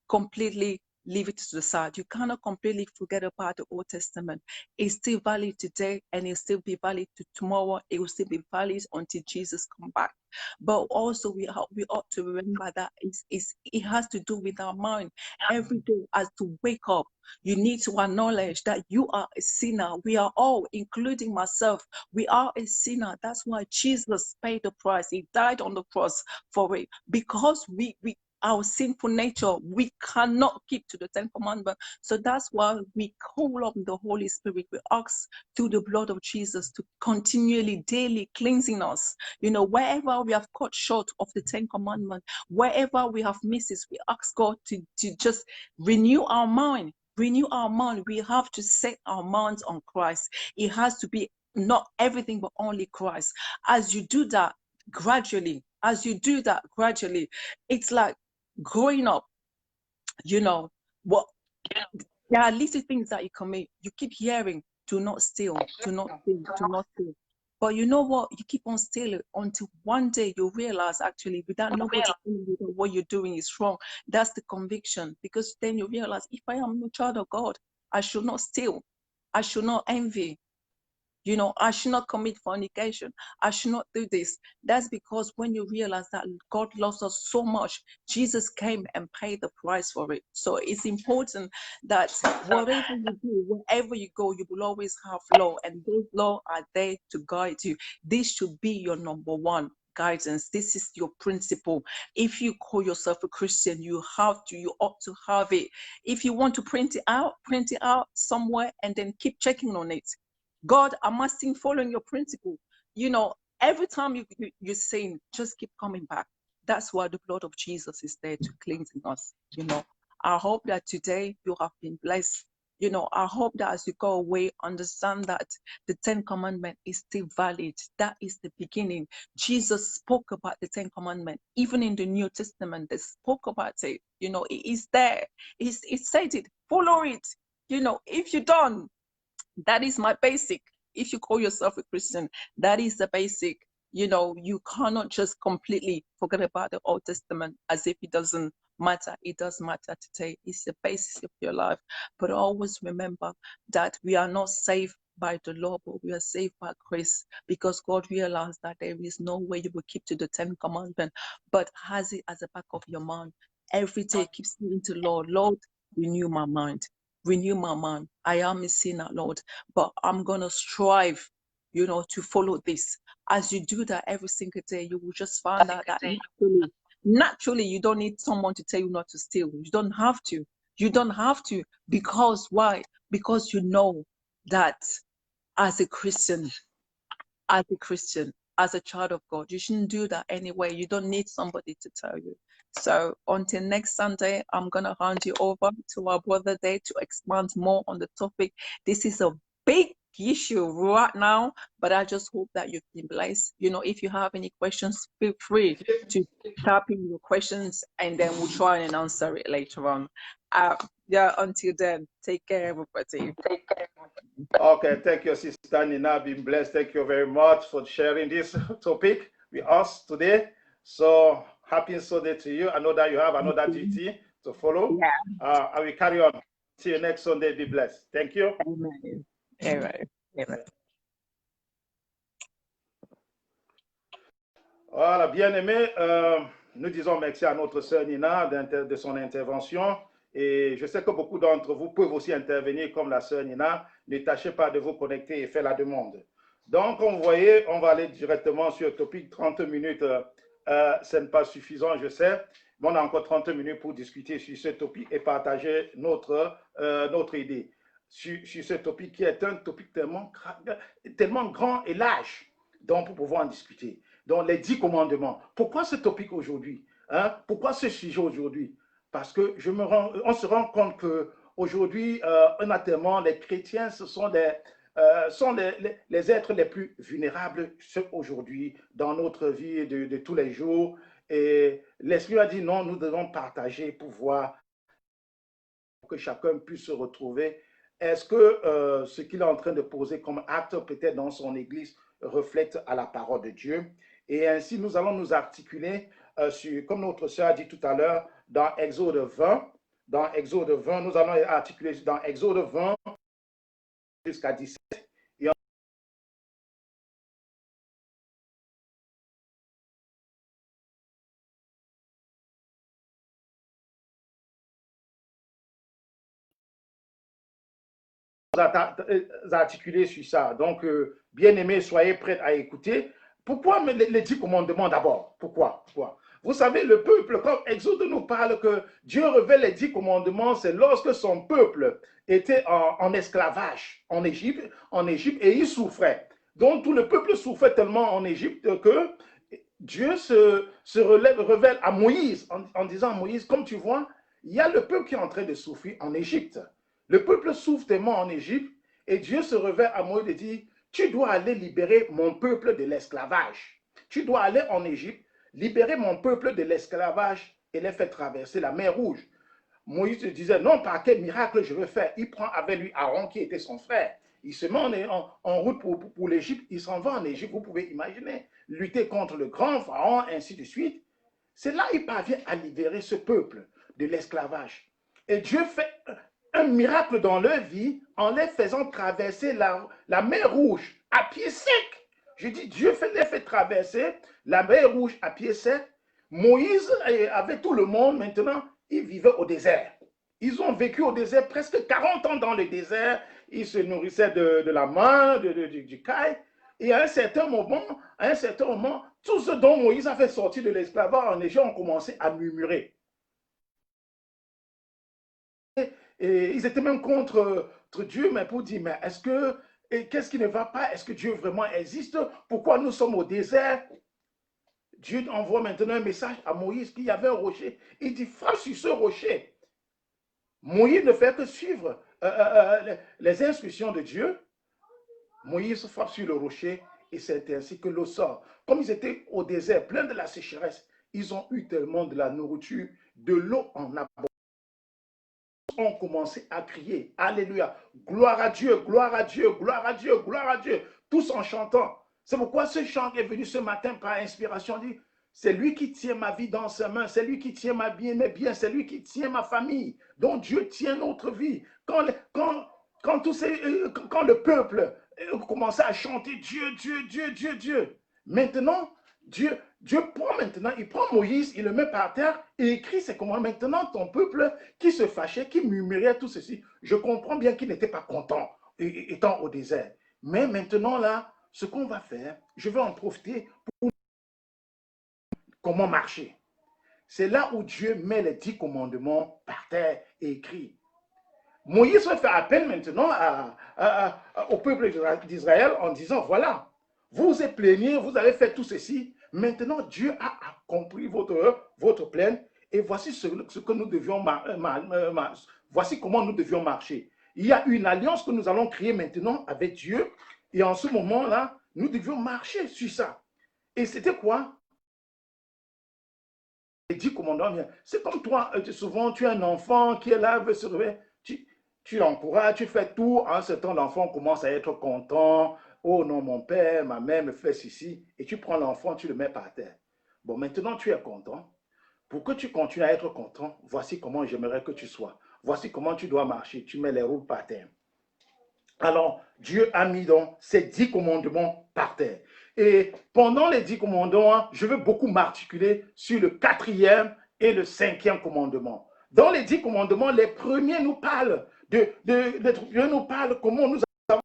completely leave it to the side. You cannot completely forget about the Old Testament. It's still valid today, and it'll still be valid to tomorrow. It will still be valid until Jesus comes back. But also we ought to remember that it has to do with our mind. Every day as to wake up, you need to acknowledge that you are a sinner. We are all, including myself, we are a sinner. That's why Jesus paid the price. He died on the cross for it, because our sinful nature, we cannot keep to the 10 Commandments. So that's why we call on the Holy Spirit. We ask through the blood of Jesus to continually, daily cleansing us. Wherever we have cut short of the 10 Commandments, wherever we have misses, we ask God to just renew our mind. Renew our mind. We have to set our minds on Christ. It has to be not everything, but only Christ. As you do that gradually, it's like growing up. What there are little things that you commit. You keep hearing, do not steal, do not steal, do not steal. But you know what? You keep on stealing until one day you realize actually without nobody telling you that what you're doing is wrong. That's the conviction. Because then you realize if I am a child of God, I should not steal. I should not envy. You know, I should not commit fornication. I should not do this. That's because when you realize that God loves us so much, Jesus came and paid the price for it. So it's important that whatever you do, wherever you go, you will always have law, and those laws are there to guide you. This should be your number one guidance. This is your principle. If you call yourself a Christian, you ought to have it. If you want to print it out somewhere and then keep checking on it. God, am I still following your principle? You know, every time you're saying, just keep coming back. That's why the blood of Jesus is there to cleansing us. You know, I hope that today you have been blessed. You know, I hope that as you go away, understand that the 10 Commandments is still valid. That is the beginning. Jesus spoke about the 10 Commandments. Even in the New Testament, they spoke about it. You know, it is there. It said it. Follow it. You know, if you don't, that is my basic. If you call yourself a Christian, that is the basic. You know, you cannot just completely forget about the Old Testament as if it doesn't matter. It does matter today. It's the basis of your life. But always remember that we are not saved by the law, but we are saved by grace, because God realized that there is no way you will keep to the 10 Commandments, but has it as the back of your mind. Every day keep saying to Lord, Lord, renew my mind. Renew my mind. I am a sinner, Lord, but I'm going to strive, you know, to follow this. As you do that every single day, you will just find out that naturally, you don't need someone to tell you not to steal. You don't have to. You don't have to. Because why? Because you know that as a Christian, as a child of God, you shouldn't do that anyway. You don't need somebody to tell you. So until next Sunday, I'm going to hand you over to our brother there to expand more on the topic. This is a big issue right now, but I just hope that you've been blessed. You know, if you have any questions, feel free to type in your questions and then we'll try and answer it later on. Yeah, until then, take care, everybody. Take care. Okay, thank you, Sister Nina. Been blessed. Thank you very much for sharing this topic with us today. So happy Sunday to you. I know that you have another duty to follow. Yeah. I will carry on. See you next Sunday. Be blessed. Thank you. Amen. Amen. Amen. Voilà, bien aimé, nous disons merci à notre sœur Nina de son intervention. Et je sais que beaucoup d'entre vous peuvent aussi intervenir comme la sœur Nina. Ne tâchez pas de vous connecter et faire la demande. Donc, comme vous voyez, on va aller directement sur le topic. 30 minutes, ce n'est pas suffisant, je sais. Mais on a encore 30 minutes pour discuter sur ce topic et partager notre idée sur ce topic qui est un topic tellement grand et large, donc pour pouvoir en discuter. Donc, les 10 commandements. Pourquoi ce topic aujourd'hui? Pourquoi ce sujet aujourd'hui? Parce que on se rend compte qu'aujourd'hui, honnêtement, les chrétiens, ce sont les êtres les plus vulnérables aujourd'hui dans notre vie de tous les jours. Et l'Esprit a dit non, nous devons partager pour voir que chacun puisse se retrouver. Est-ce que ce qu'il est en train de poser comme acte peut-être dans son église reflète à la parole de Dieu? Et ainsi, nous allons nous articuler comme notre sœur a dit tout à l'heure, dans Exode 20. Dans Exode 20, nous allons articuler dans Exode 20 jusqu'à 17. Et articuler sur ça. Donc, bien aimés, soyez prêts à écouter. Pourquoi les 10 commandements d'abord? Pourquoi? Vous savez, le peuple, quand Exode nous parle que Dieu révèle les 10 commandements, c'est lorsque son peuple était en esclavage en Égypte et il souffrait. Donc, tout le peuple souffrait tellement en Égypte que Dieu se révèle à Moïse en disant à Moïse, comme tu vois, il y a le peuple qui est en train de souffrir en Égypte. Le peuple souffre tellement en Égypte et Dieu se révèle à Moïse et dit, tu dois aller libérer mon peuple de l'esclavage. Tu dois aller en Égypte, libérer mon peuple de l'esclavage et les faire traverser la mer Rouge. Moïse disait, non, par quel miracle je veux faire? Il prend avec lui Aaron qui était son frère. il se met en route pour l'Égypte, il s'en va en Égypte, vous pouvez imaginer, lutter contre le grand pharaon, ainsi de suite. C'est là qu'il parvient à libérer ce peuple de l'esclavage. Et Dieu fait un miracle dans leur vie en les faisant traverser la mer Rouge à pied sec. Je dis, Dieu les fait traverser la mer Rouge à pied sec. Moïse, avec tout le monde, maintenant, ils vivaient au désert. Ils ont vécu au désert presque 40 ans dans le désert. Ils se nourrissaient de la main, du caille. Et à un certain moment, tous ceux dont Moïse a fait sortir de l'esclavage en Égypte ont commencé à murmurer. Et ils étaient même contre Dieu, mais pour dire, mais est-ce que, qu'est-ce qui ne va pas? Est-ce que Dieu vraiment existe? Pourquoi nous sommes au désert? Dieu envoie maintenant un message à Moïse qu'il y avait un rocher. Il dit, frappe sur ce rocher. Moïse ne fait que suivre les instructions de Dieu. Moïse frappe sur le rocher et c'est ainsi que l'eau sort. Comme ils étaient au désert, plein de la sécheresse, ils ont eu tellement de la nourriture, de l'eau en abondance. Ils ont commencé à crier, Alléluia, gloire à Dieu, gloire à Dieu, gloire à Dieu, gloire à Dieu, tous en chantant. C'est pourquoi ce chant est venu ce matin par inspiration, dit, c'est lui qui tient ma vie dans ses mains, c'est lui qui tient ma bien, mes biens, c'est lui qui tient ma famille, dont Dieu tient notre vie. Quand le peuple commençait à chanter Dieu, Dieu, Dieu, Dieu, Dieu, maintenant, Dieu prend maintenant, il prend Moïse, il le met par terre et écrit, c'est comment maintenant ton peuple qui se fâchait, qui murmurait tout ceci. Je comprends bien qu'il n'était pas content étant au désert. Mais maintenant là, ce qu'on va faire, je vais en profiter pour comment marcher. C'est là où Dieu met les 10 commandements par terre et écrit. Moïse fait appel maintenant au peuple d'Israël en disant, voilà, vous vous êtes plaigné, vous avez fait tout ceci, maintenant Dieu a accompli votre plainte et voici ce que nous devions voici comment nous devions marcher. Il y a une alliance que nous allons créer maintenant avec Dieu et en ce moment-là, nous devions marcher sur ça. Et c'était quoi? Les 10 commandements. C'est comme toi, souvent tu es un enfant qui est là, veut se réveiller, tu l'encourages, tu fais tout. En ce temps, l'enfant commence à être content. Oh non, mon père, ma mère me fait ceci. Et tu prends l'enfant, tu le mets par terre. Bon, maintenant tu es content. Pour que tu continues à être content, voici comment j'aimerais que tu sois. Voici comment tu dois marcher. Tu mets les roues par terre. Alors, Dieu a mis donc ces 10 commandements par terre. Et pendant les 10 commandements, je veux beaucoup m'articuler sur le 4e et le 5e commandement. Dans les 10 commandements, les premiers nous parlent comment nous avons.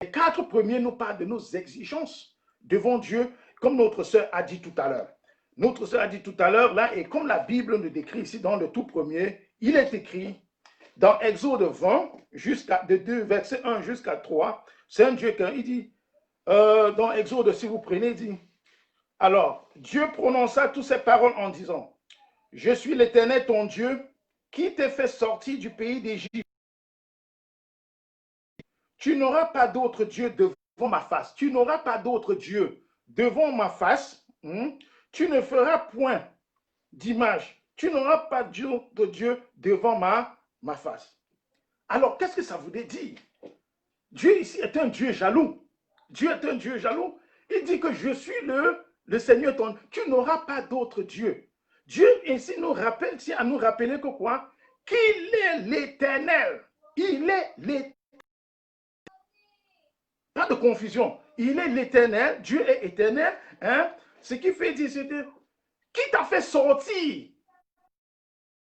Les 4 premiers nous parlent de nos exigences devant Dieu, comme notre sœur a dit tout à l'heure. Notre sœur a dit tout à l'heure, là, et comme la Bible nous décrit ici dans le tout premier, il est écrit dans Exode 20, de 2, verset 1 jusqu'à 3, c'est un Dieu qui dit, dans Exode, si vous prenez, il dit, alors, Dieu prononça toutes ces paroles en disant, je suis l'Éternel ton Dieu, qui t'ai fait sortir du pays d'Égypte. Tu n'auras pas d'autre Dieu devant ma face. Tu n'auras pas d'autre Dieu devant ma face. Tu ne feras point d'image. Tu n'auras pas de Dieu devant ma face. Alors, qu'est-ce que ça voulait dire? Dieu ici est un Dieu jaloux. Dieu est un Dieu jaloux. Il dit que je suis le Seigneur ton Dieu. Tu n'auras pas d'autre Dieu. Dieu ici nous rappelle, tient à nous rappeler que quoi? Qu'il est l'Éternel. Il est l'Éternel. Pas de confusion. Il est l'Éternel. Dieu est éternel. Hein? Ce qui fait dire, c'est qui t'a fait sortir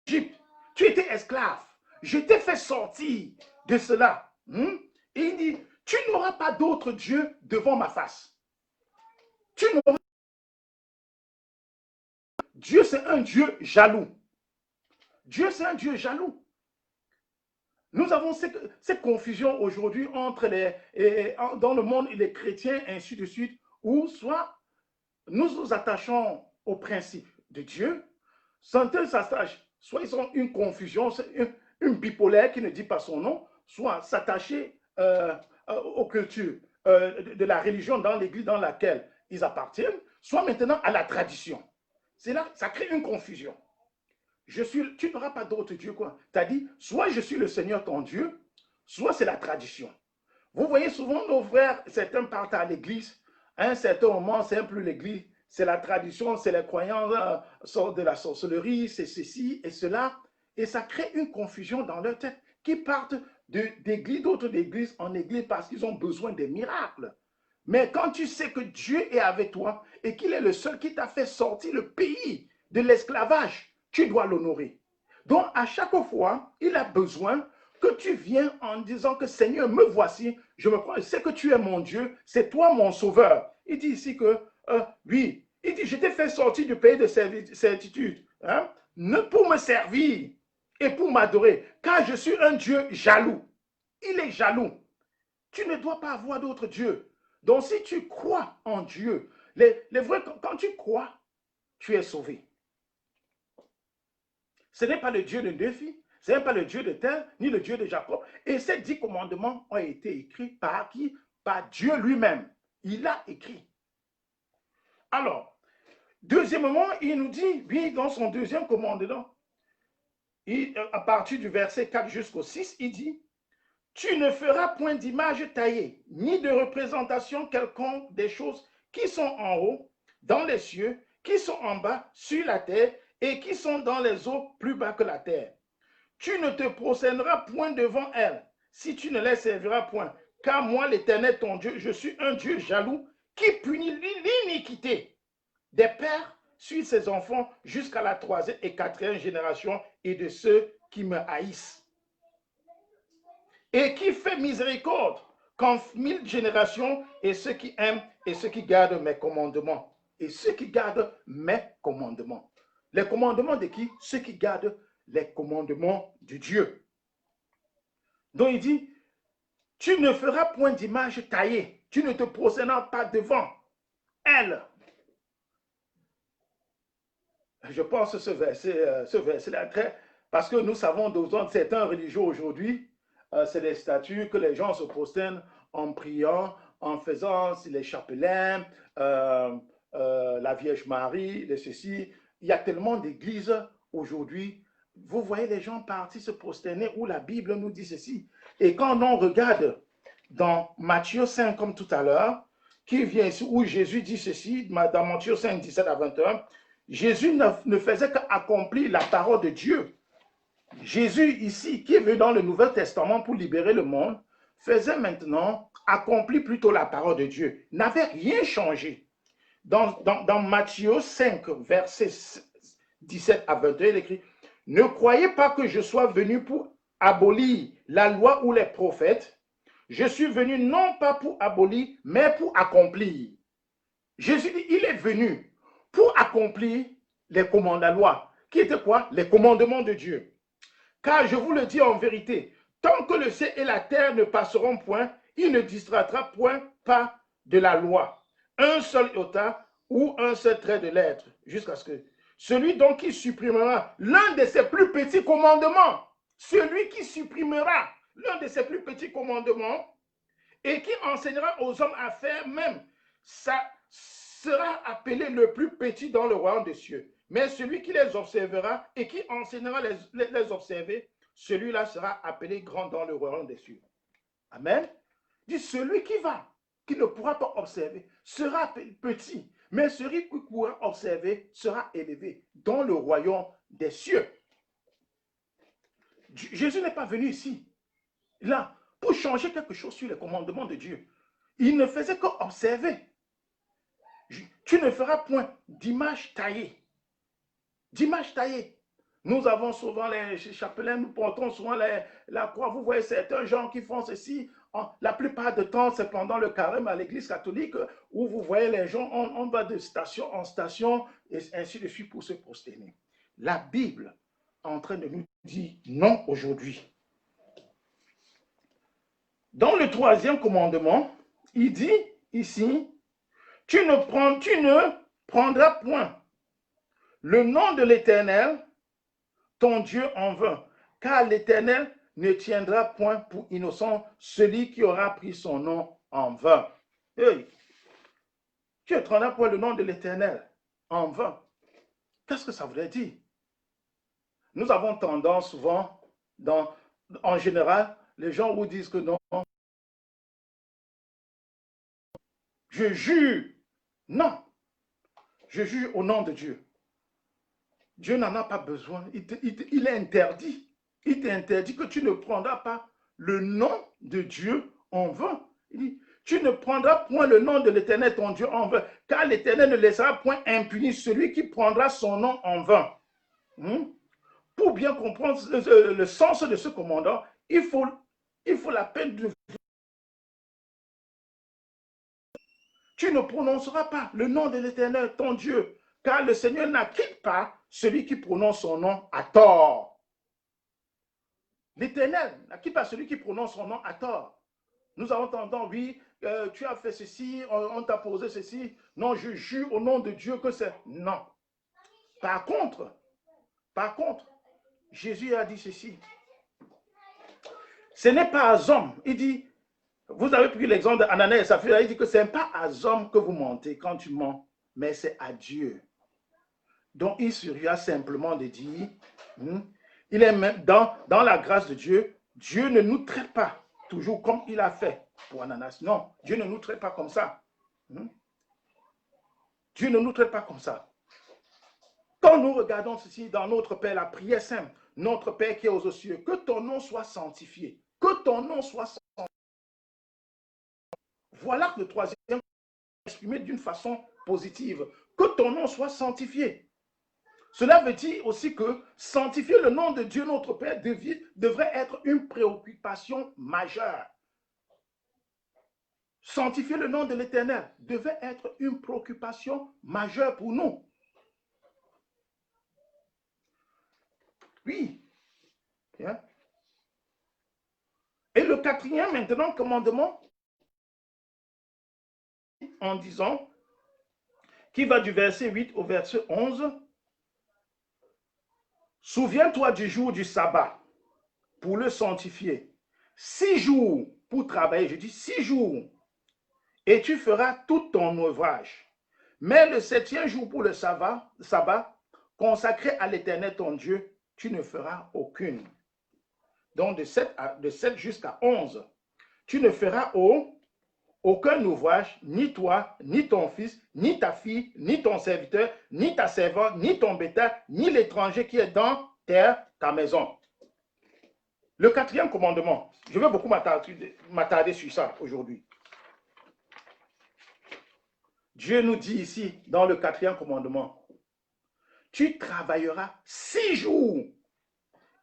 d'Égypte? Tu étais esclave. Je t'ai fait sortir de cela. Et il dit, tu n'auras pas d'autre Dieu devant ma face. Dieu, c'est un Dieu jaloux. Dieu, c'est un Dieu jaloux. Nous avons cette confusion aujourd'hui entre dans le monde, les chrétiens, ainsi de suite, où soit nous nous attachons au principe de Dieu, certains s'attachent, soit ils ont une confusion, une bipolaire qui ne dit pas son nom, soit s'attacher aux cultures de la religion dans l'église dans laquelle ils appartiennent, soit maintenant à la tradition. C'est là, ça crée une confusion. Tu n'auras pas d'autre Dieu, quoi. Tu as dit, soit je suis le Seigneur ton Dieu, Souvent, c'est la tradition. Vous voyez souvent nos frères, certains partent à l'église. À un certain moment, c'est un peu l'église. C'est la tradition, c'est les croyances, sortent de la sorcellerie, c'est ceci et cela. Et ça crée une confusion dans leur tête qui partent d'église, d'autres églises en église parce qu'ils ont besoin des miracles. Mais quand tu sais que Dieu est avec toi et qu'il est le seul qui t'a fait sortir le pays de l'esclavage, tu dois l'honorer. Donc, à chaque fois, il a besoin que tu viennes en disant que Seigneur, me voici, je me crois, je sais que tu es mon Dieu, c'est toi mon sauveur. Il dit ici que, oui, il dit, je t'ai fait sortir du pays de certitude, hein, pour me servir et pour m'adorer, car je suis un Dieu jaloux. Il est jaloux. Tu ne dois pas avoir d'autre Dieu. Donc, si tu crois en Dieu, quand tu crois, tu es sauvé. Ce n'est pas le Dieu de Nephi, ce n'est pas le Dieu de tel, ni le Dieu de Jacob. Et ces 10 commandements ont été écrits par qui? Par Dieu lui-même. Il a écrit. Alors, deuxièmement, il nous dit, oui, dans son deuxième commandement, à partir du verset 4 jusqu'au 6, il dit, tu ne feras point d'image taillée, ni de représentation quelconque des choses qui sont en haut, dans les cieux, qui sont en bas, sur la terre, et qui sont dans les eaux plus bas que la terre. Tu ne te prosterneras point devant elles, si tu ne les serviras point. Car moi, l'Éternel, ton Dieu, je suis un Dieu jaloux qui punit l'iniquité des pères sur ses enfants jusqu'à la 3e et 4e génération et de ceux qui me haïssent. Et qui fait miséricorde qu'en 1000 générations et ceux qui aiment et ceux qui gardent mes commandements. Et ceux qui gardent mes commandements. Les commandements de qui? Ceux qui gardent les commandements de Dieu. Donc il dit, tu ne feras point d'image taillée, tu ne te prosterneras pas devant elle. Je pense que ce verset-là très, parce que nous savons dans certains religieux aujourd'hui, c'est des statues que les gens se prosternent en priant, en faisant les chapelains, la Vierge Marie, les ceci. Il y a tellement d'églises aujourd'hui. Vous voyez les gens partir se prosterner où la Bible nous dit ceci. Et quand on regarde dans Matthieu 5, comme tout à l'heure, qui vient ici, où Jésus dit ceci, dans Matthieu 5, 17 à 21, Jésus ne faisait qu'accomplir la parole de Dieu. Jésus ici, qui est venu dans le Nouveau Testament pour libérer le monde, faisait maintenant, accomplir plutôt la parole de Dieu, n'avait rien changé. Dans Matthieu 5, versets 17 à 21, il écrit, « Ne croyez pas que je sois venu pour abolir la loi ou les prophètes. Je suis venu non pas pour abolir, mais pour accomplir. » Jésus dit, il est venu pour accomplir les commandements de la loi. Qui étaient quoi? Les commandements de Dieu. Car je vous le dis en vérité, tant que le ciel et la terre ne passeront point, il ne distraira point pas de la loi. Un seul iota ou un seul trait de lettre, jusqu'à ce que celui donc qui supprimera l'un de ses plus petits commandements, celui qui supprimera l'un de ses plus petits commandements et qui enseignera aux hommes à faire même, ça sera appelé le plus petit dans le royaume des cieux. Mais celui qui les observera et qui enseignera les observer, celui-là sera appelé grand dans le royaume des cieux. Amen. Dit celui qui ne pourra pas observer, sera petit. Mais celui qui pourra observer sera élevé dans le royaume des cieux. Jésus n'est pas venu ici, là, pour changer quelque chose sur les commandements de Dieu. Il ne faisait qu'observer. Tu ne feras point d'image taillée. D'image taillée. Nous avons souvent les chapelains, nous portons souvent la croix. Vous voyez certains gens qui font ceci. La plupart du temps, c'est pendant le carême à l'église catholique où vous voyez les gens, on va de station en station et ainsi de suite pour se prosterner. La Bible est en train de nous dire non aujourd'hui. Dans le 3e commandement, il dit ici, tu ne prendras point le nom de l'Éternel, ton Dieu en vain, car l'Éternel ne tiendra point pour innocent celui qui aura pris son nom en vain. Hey, tu ne prendras point le nom de l'Éternel en vain. Qu'est-ce que ça voudrait dire? Nous avons tendance souvent, en général, les gens vous disent que non, je jure. Non, je jure au nom de Dieu. Dieu n'en a pas besoin. Il est interdit. Il t'interdit que tu ne prendras pas le nom de Dieu en vain. Il dit, tu ne prendras point le nom de l'Éternel, ton Dieu, en vain, car l'Éternel ne laissera point impuni celui qui prendra son nom en vain. Pour bien comprendre le sens de ce commandant, il faut la peine de... Tu ne prononceras pas le nom de l'Éternel, ton Dieu, car le Seigneur n'acquitte pas celui qui prononce son nom à tort. L'Éternel n'acquitte pas celui qui prononce son nom à tort. Nous avons tendance, oui, tu as fait ceci, on t'a posé ceci. Non, je jure au nom de Dieu que c'est... Non. Par contre, Jésus a dit ceci. Ce n'est pas à homme. Il dit, vous avez pris l'exemple d'Ananias et Saphira, il dit que ce n'est pas à homme que vous mentez quand tu mens, mais c'est à Dieu. Donc, il suffit simplement de dire, il est même dans la grâce de Dieu, Dieu ne nous traite pas toujours comme il a fait pour Ananias. Non, Dieu ne nous traite pas comme ça. Dieu ne nous traite pas comme ça. Quand nous regardons ceci dans notre Père, la prière simple, notre Père qui est aux cieux, que ton nom soit sanctifié. Que ton nom soit sanctifié. Voilà le troisième exprimé d'une façon positive. Que ton nom soit sanctifié. Cela veut dire aussi que sanctifier le nom de Dieu, notre Père, devrait être une préoccupation majeure. Sanctifier le nom de l'Éternel devait être une préoccupation majeure pour nous. Oui. Bien. Et le quatrième, maintenant, commandement, en disant, qui va du verset 8 au verset 11, souviens-toi du jour du sabbat pour le sanctifier. 6 jours pour travailler, je dis 6 jours, et tu feras tout ton ouvrage. Mais le 7e jour pour le sabbat, consacré à l'Éternel ton Dieu, tu ne feras aucune. Donc de 7 jusqu'à 11, tu ne feras aucun ouvrage, ni toi, ni ton fils, ni ta fille, ni ton serviteur, ni ta servante, ni ton bétail, ni l'étranger qui est dans ta maison. Le 4e commandement, je vais beaucoup m'attarder sur ça aujourd'hui. Dieu nous dit ici, dans le 4e commandement, tu travailleras 6 jours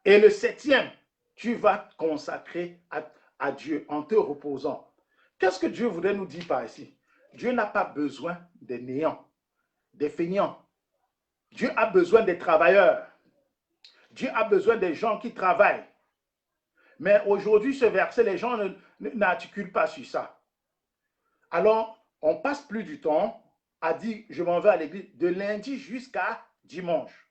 et le 7e, tu vas te consacrer à Dieu en te reposant. Qu'est-ce que Dieu voudrait nous dire par ici? Dieu n'a pas besoin des néants, des feignants. Dieu a besoin des travailleurs. Dieu a besoin des gens qui travaillent. Mais aujourd'hui, ce verset, les gens n'articulent pas sur ça. Alors, on passe plus du temps à dire, je m'en vais à l'église de lundi jusqu'à dimanche.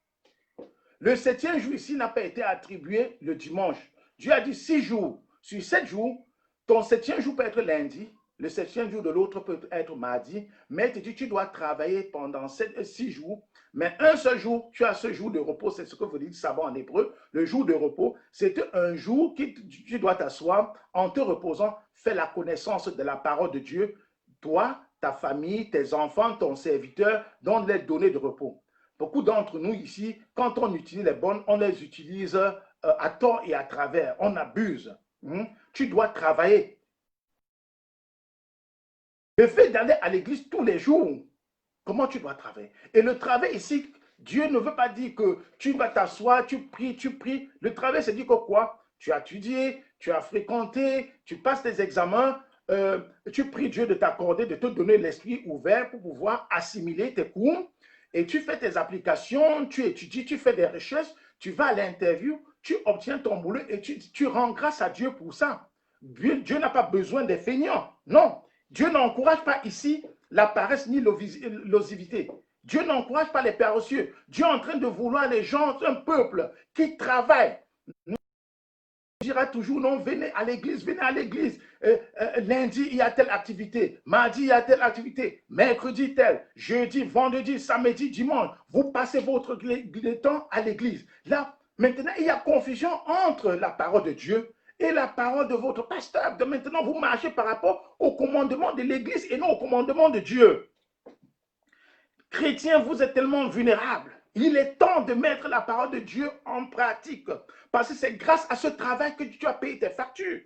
Le 7e jour ici n'a pas été attribué le dimanche. Dieu a dit 6 jours. Sur 7 jours, ton 7e jour peut être lundi, le 7e jour de l'autre peut être mardi, mais tu dis tu dois travailler pendant 6 jours, mais un seul jour, tu as ce jour de repos, c'est ce que vous dites sabbat en hébreu, le jour de repos, c'est un jour que tu dois t'asseoir en te reposant, fais la connaissance de la parole de Dieu, toi, ta famille, tes enfants, ton serviteur, donne-les données de repos. Beaucoup d'entre nous ici, quand on utilise les bonnes, on les utilise à tort et à travers, on abuse. Tu dois travailler. Le fait d'aller à l'église tous les jours, comment tu dois travailler? Et le travail ici, Dieu ne veut pas dire que tu vas t'asseoir, tu pries. Le travail, c'est dire que quoi? Tu as étudié, tu as fréquenté, tu passes tes examens, tu pries Dieu de t'accorder, de te donner l'esprit ouvert pour pouvoir assimiler tes cours, et tu fais tes applications, tu étudies, tu fais des recherches, tu vas à l'interview, tu obtiens ton boulot et tu rends grâce à Dieu pour ça. Dieu n'a pas besoin des feignants. Non, Dieu n'encourage pas ici la paresse ni l'osivité. Dieu n'encourage pas les paresseux. Dieu est en train de vouloir les gens, un peuple qui travaille. On dira toujours, non, venez à l'église, venez à l'église. Lundi, il y a telle activité. Mardi, il y a telle activité. Mercredi, telle. Jeudi, vendredi, samedi, dimanche. Vous passez votre temps à l'église. Là, maintenant, il y a confusion entre la parole de Dieu et la parole de votre pasteur. De maintenant, vous marchez par rapport au commandement de l'Église et non au commandement de Dieu. Chrétiens, vous êtes tellement vulnérables. Il est temps de mettre la parole de Dieu en pratique. Parce que c'est grâce à ce travail que tu as payé tes factures.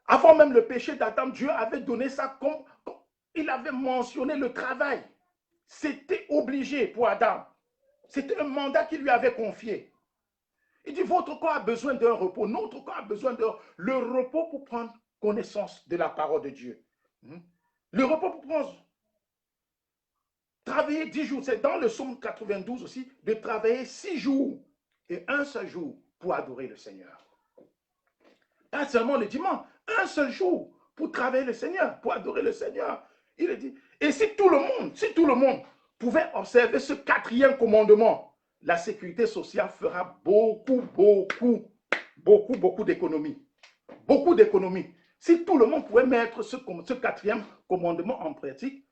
Avant même le péché d'Adam, Dieu avait donné ça comme il avait mentionné le travail. C'était obligé pour Adam. C'était un mandat qu'il lui avait confié. Il dit, votre corps a besoin d'un repos. Notre corps a besoin de le repos pour prendre connaissance de la parole de Dieu. Le repos pour prendre. Travailler 10 jours. C'est dans le psaume 92 aussi, de travailler 6 jours et un seul jour pour adorer le Seigneur. Pas seulement le dimanche, un seul jour pour travailler le Seigneur, pour adorer le Seigneur. Il dit, et si tout le monde pouvait observer ce 4e commandement, la sécurité sociale fera beaucoup d'économies. Beaucoup d'économies. Si tout le monde pouvait mettre ce 4e commandement en pratique,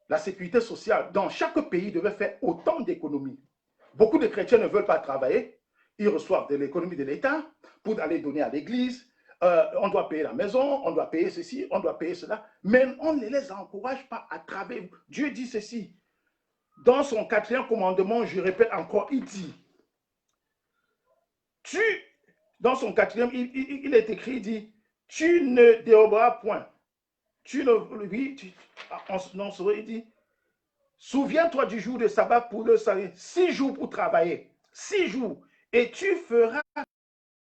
la sécurité sociale dans chaque pays devait faire autant d'économies. Beaucoup de chrétiens ne veulent pas travailler. Ils reçoivent de l'économie de l'État pour aller donner à l'église. On doit payer la maison, on doit payer ceci, on doit payer cela. Mais on ne les encourage pas à travailler. Dieu dit ceci. Dans son 4e commandement, je répète encore, il dit, dans son 4e, il est écrit, il dit, tu ne déroberas point. Il dit, souviens-toi du jour de sabbat pour le salut. 6 jours pour travailler. 6 jours. Et tu feras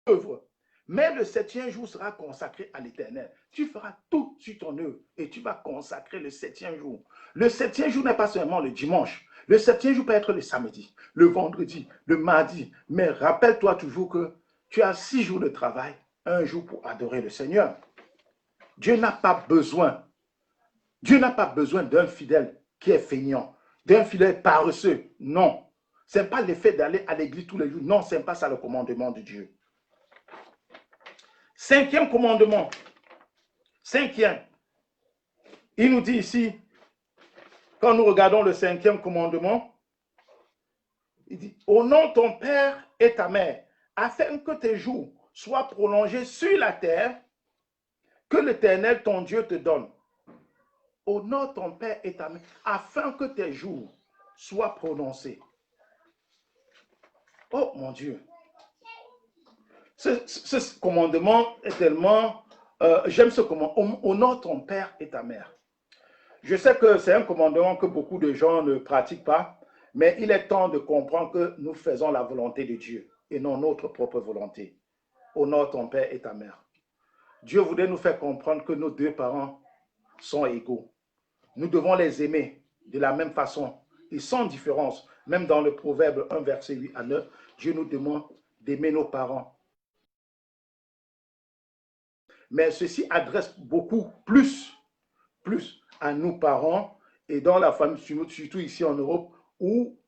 œuvre. Mais le 7e jour sera consacré à l'Éternel. Tu feras tout sur ton œuvre et tu vas consacrer le 7e jour. Le 7e jour n'est pas seulement le dimanche. Le 7e jour peut être le samedi, le vendredi, le mardi. Mais rappelle-toi toujours que tu as 6 jours de travail, un jour pour adorer le Seigneur. Dieu n'a pas besoin d'un fidèle qui est feignant, d'un fidèle paresseux. Non. Ce n'est pas l'effet d'aller à l'église tous les jours. Non, ce n'est pas ça le commandement de Dieu. 5e commandement. 5e. Il nous dit ici, quand nous regardons le 5e commandement, il dit, honore ton père et ta mère, afin que tes jours soient prolongés sur la terre que l'Éternel ton Dieu te donne. Honore ton père et ta mère, afin que tes jours soient prononcés. Oh mon Dieu. Ce commandement est tellement... j'aime ce commandement. Honore ton père et ta mère. Je sais que c'est un commandement que beaucoup de gens ne pratiquent pas, mais il est temps de comprendre que nous faisons la volonté de Dieu et non notre propre volonté. Honore ton père et ta mère. Dieu voudrait nous faire comprendre que nos 2 parents sont égaux. Nous devons les aimer de la même façon. Ils sont différents. Même dans le Proverbe 1, verset 8 à 9, Dieu nous demande d'aimer nos parents. Mais ceci adresse beaucoup plus à nos parents et dans la famille, surtout ici en Europe, où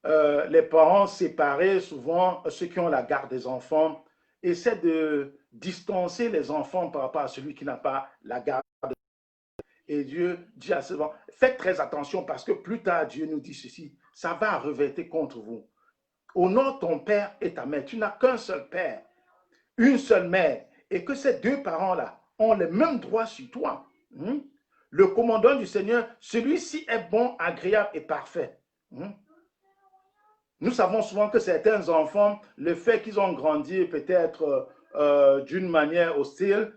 les parents séparés, souvent ceux qui ont la garde des enfants, essaient de distancer les enfants par rapport à celui qui n'a pas la garde. Et Dieu dit à ceux-là, faites très attention parce que plus tard, Dieu nous dit ceci, ça va reverter contre vous. Honore ton père et ta mère. Tu n'as qu'un seul père, une seule mère, et que ces 2 parents-là ont les mêmes droits sur toi. Le commandant du Seigneur, celui-ci est bon, agréable et parfait. Nous savons souvent que certains enfants, le fait qu'ils ont grandi peut-être d'une manière hostile,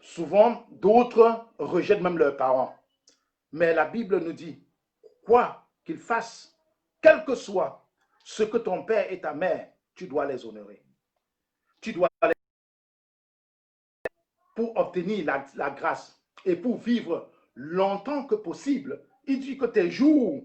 souvent d'autres rejettent même leurs parents. Mais la Bible nous dit, quoi qu'ils fassent, quel que soit ce que ton père et ta mère, tu dois les honorer. Tu dois les pour obtenir la grâce et pour vivre longtemps que possible. Il dit que tes jours,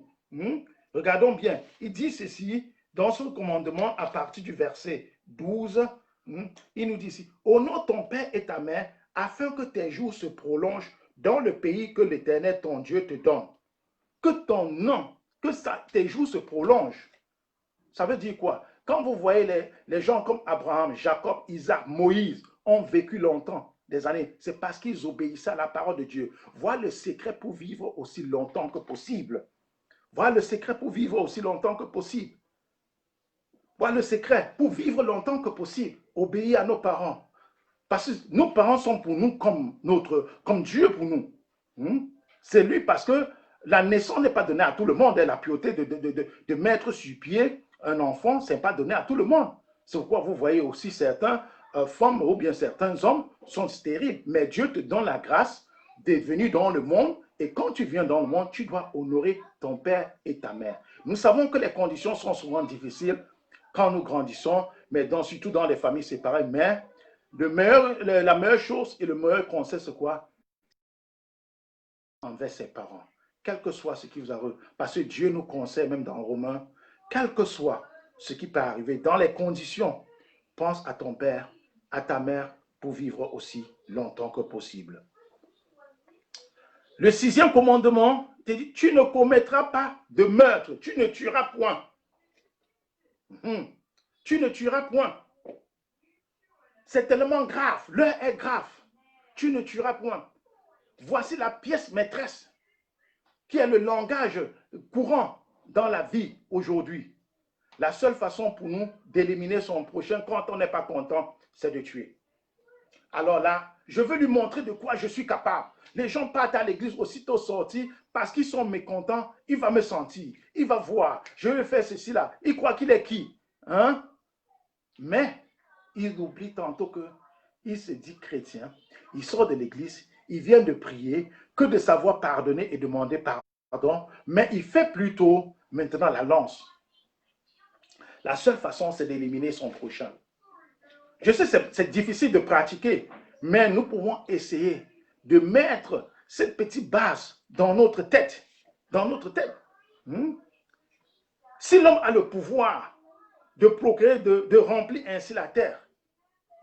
regardons bien, il dit ceci dans son commandement à partir du verset 12, il nous dit ici, honore ton père et ta mère afin que tes jours se prolongent dans le pays que l'Éternel ton Dieu te donne. Que ton nom, tes jours se prolongent. Ça veut dire quoi? Quand vous voyez les gens comme Abraham, Jacob, Isaac, Moïse ont vécu longtemps, des années, c'est parce qu'ils obéissaient à la parole de Dieu. Voilà le secret pour vivre aussi longtemps que possible. Voilà le secret pour vivre aussi longtemps que possible. Voilà le secret. Pour vivre longtemps que possible, obéir à nos parents. Parce que nos parents sont pour nous comme Dieu pour nous. C'est lui parce que la naissance n'est pas donnée à tout le monde. Et la pureté de mettre sur pied un enfant, ce n'est pas donné à tout le monde. C'est pourquoi vous voyez aussi certaines femmes ou bien certains hommes sont stériles. Mais Dieu te donne la grâce d'être venu dans le monde. Et quand tu viens dans le monde, tu dois honorer ton père et ta mère. Nous savons que les conditions sont souvent difficiles quand nous grandissons, mais surtout dans les familles séparées. Mais la meilleure chose et le meilleur conseil, c'est quoi? Envers ses parents. Quel que soit ce qui vous arrive. Parce que Dieu nous conseille, même dans Romains, quel que soit ce qui peut arriver, dans les conditions, pense à ton père, à ta mère, pour vivre aussi longtemps que possible. Le 6e commandement te dit, tu ne commettras pas de meurtre, tu ne tueras point. Tu ne tueras point. C'est tellement grave, l'heure est grave. Tu ne tueras point. Voici la pièce maîtresse qui est le langage courant dans la vie aujourd'hui. La seule façon pour nous d'éliminer son prochain quand on n'est pas content, c'est de tuer. Alors là, je veux lui montrer de quoi je suis capable. Les gens partent à l'église aussitôt sortis parce qu'ils sont mécontents. Il va me sentir, il va voir, je vais faire ceci là. Il croit qu'il est qui? Mais il oublie tantôt qu'il se dit chrétien, il sort de l'église, il vient de prier, que de savoir pardonner et demander pardon, mais il fait plutôt maintenant la lance. La seule façon, c'est d'éliminer son prochain. Je sais, c'est difficile de pratiquer, mais nous pouvons essayer de mettre cette petite base dans notre tête. Dans notre tête. Si l'homme a le pouvoir de procréer, de remplir ainsi la terre,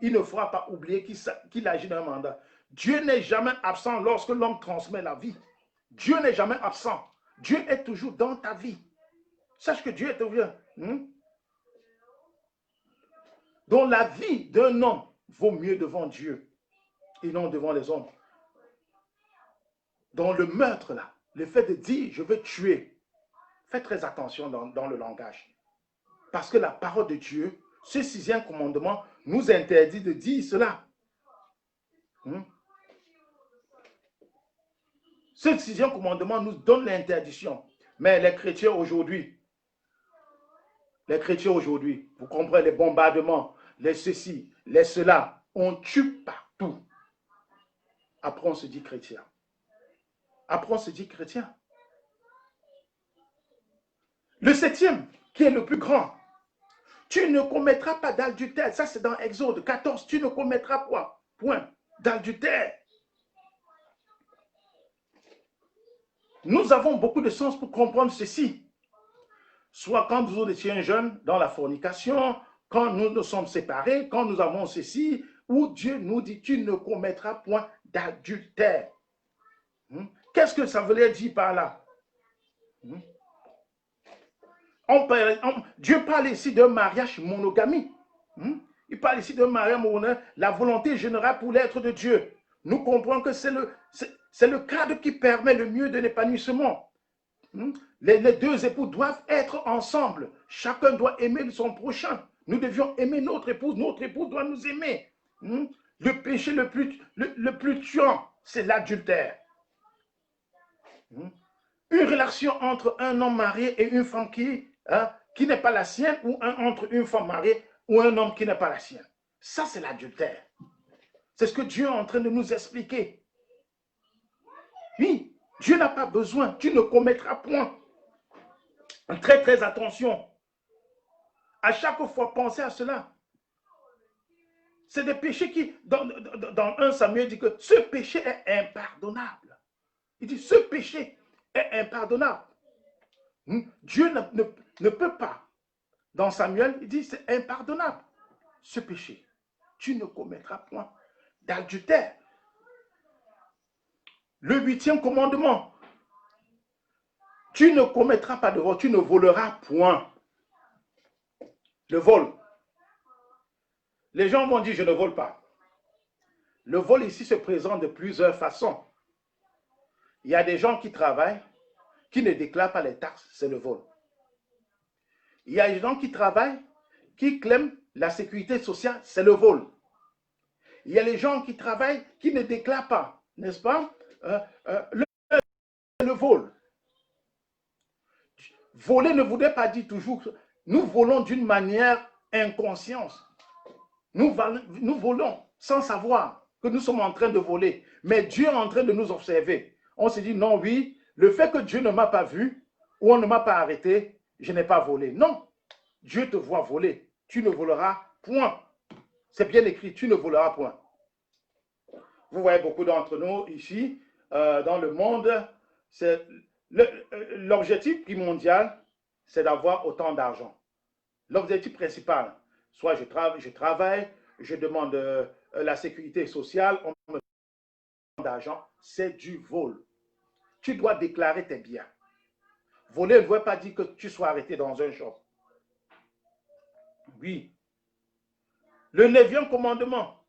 il ne faudra pas oublier qu'il agit d'un mandat. Dieu n'est jamais absent lorsque l'homme transmet la vie. Dieu n'est jamais absent. Dieu est toujours dans ta vie. Sache que Dieu est toujours. Donc la vie d'un homme vaut mieux devant Dieu et non devant les hommes. Dans le meurtre là, le fait de dire je veux tuer, faites très attention dans le langage. Parce que la parole de Dieu, ce 6e commandement, nous interdit de dire cela. Ce 6e commandement nous donne l'interdiction. Mais les chrétiens aujourd'hui, vous comprenez, les bombardements, les ceci, les cela, on tue partout. Après, on se dit chrétien. Après, on se dit chrétien. Le 7e, qui est le plus grand, tu ne commettras pas d'adultère. Ça, c'est dans Exode 14. Tu ne commettras pas, point, d'adultère. Nous avons beaucoup de sens pour comprendre ceci. Soit quand nous étions jeunes dans la fornication, quand nous nous sommes séparés, quand nous avons ceci, où Dieu nous dit, tu ne commettras point d'adultère. Qu'est-ce que ça veut dire par là? Dieu parle ici d'un mariage monogamie. Il parle ici d'un mariage monogamie, la volonté générale pour l'être de Dieu. Nous comprenons que c'est le cadre qui permet le mieux de l'épanouissement. Les deux époux doivent être ensemble. Chacun doit aimer son prochain. Nous devions aimer notre épouse doit nous aimer. Le péché le plus tuant, c'est l'adultère. Une relation entre un homme marié et une femme qui n'est pas la sienne, ou entre une femme mariée ou un homme qui n'est pas la sienne. Ça, c'est l'adultère. C'est ce que Dieu est en train de nous expliquer. Oui, Dieu n'a pas besoin. Tu ne commettras point. Très, très attention. À chaque fois, pensez à cela. C'est des péchés qui, dans 1 Samuel, dit que ce péché est impardonnable. Il dit, ce péché est impardonnable. Dieu ne peut pas. Dans Samuel, il dit, c'est impardonnable. Ce péché, tu ne commettras point d'adultère. Le 8e commandement, tu ne commettras pas de vol, tu ne voleras point. Le vol. Les gens vont dire, je ne vole pas. Le vol ici se présente de plusieurs façons. Il y a des gens qui travaillent, qui ne déclarent pas les taxes, c'est le vol. Il y a des gens qui travaillent, qui clament la sécurité sociale, c'est le vol. Il y a les gens qui travaillent, qui ne déclarent pas, n'est-ce pas, le vol. Voler ne voudrait pas dire toujours que nous volons d'une manière inconsciente. Nous volons sans savoir que nous sommes en train de voler. Mais Dieu est en train de nous observer. On se dit, non, oui, le fait que Dieu ne m'a pas vu ou on ne m'a pas arrêté, je n'ai pas volé. Non, Dieu te voit voler. Tu ne voleras point. C'est bien écrit, tu ne voleras point. Vous voyez beaucoup d'entre nous ici, dans le monde, l'objectif primordial, c'est d'avoir autant d'argent. L'objectif principal, soit je travaille, je demande la sécurité sociale, on me demande d'argent, c'est du vol. Tu dois déclarer tes biens. Voler ne veut pas dire que tu sois arrêté dans un shop. Oui. Le 9e commandement,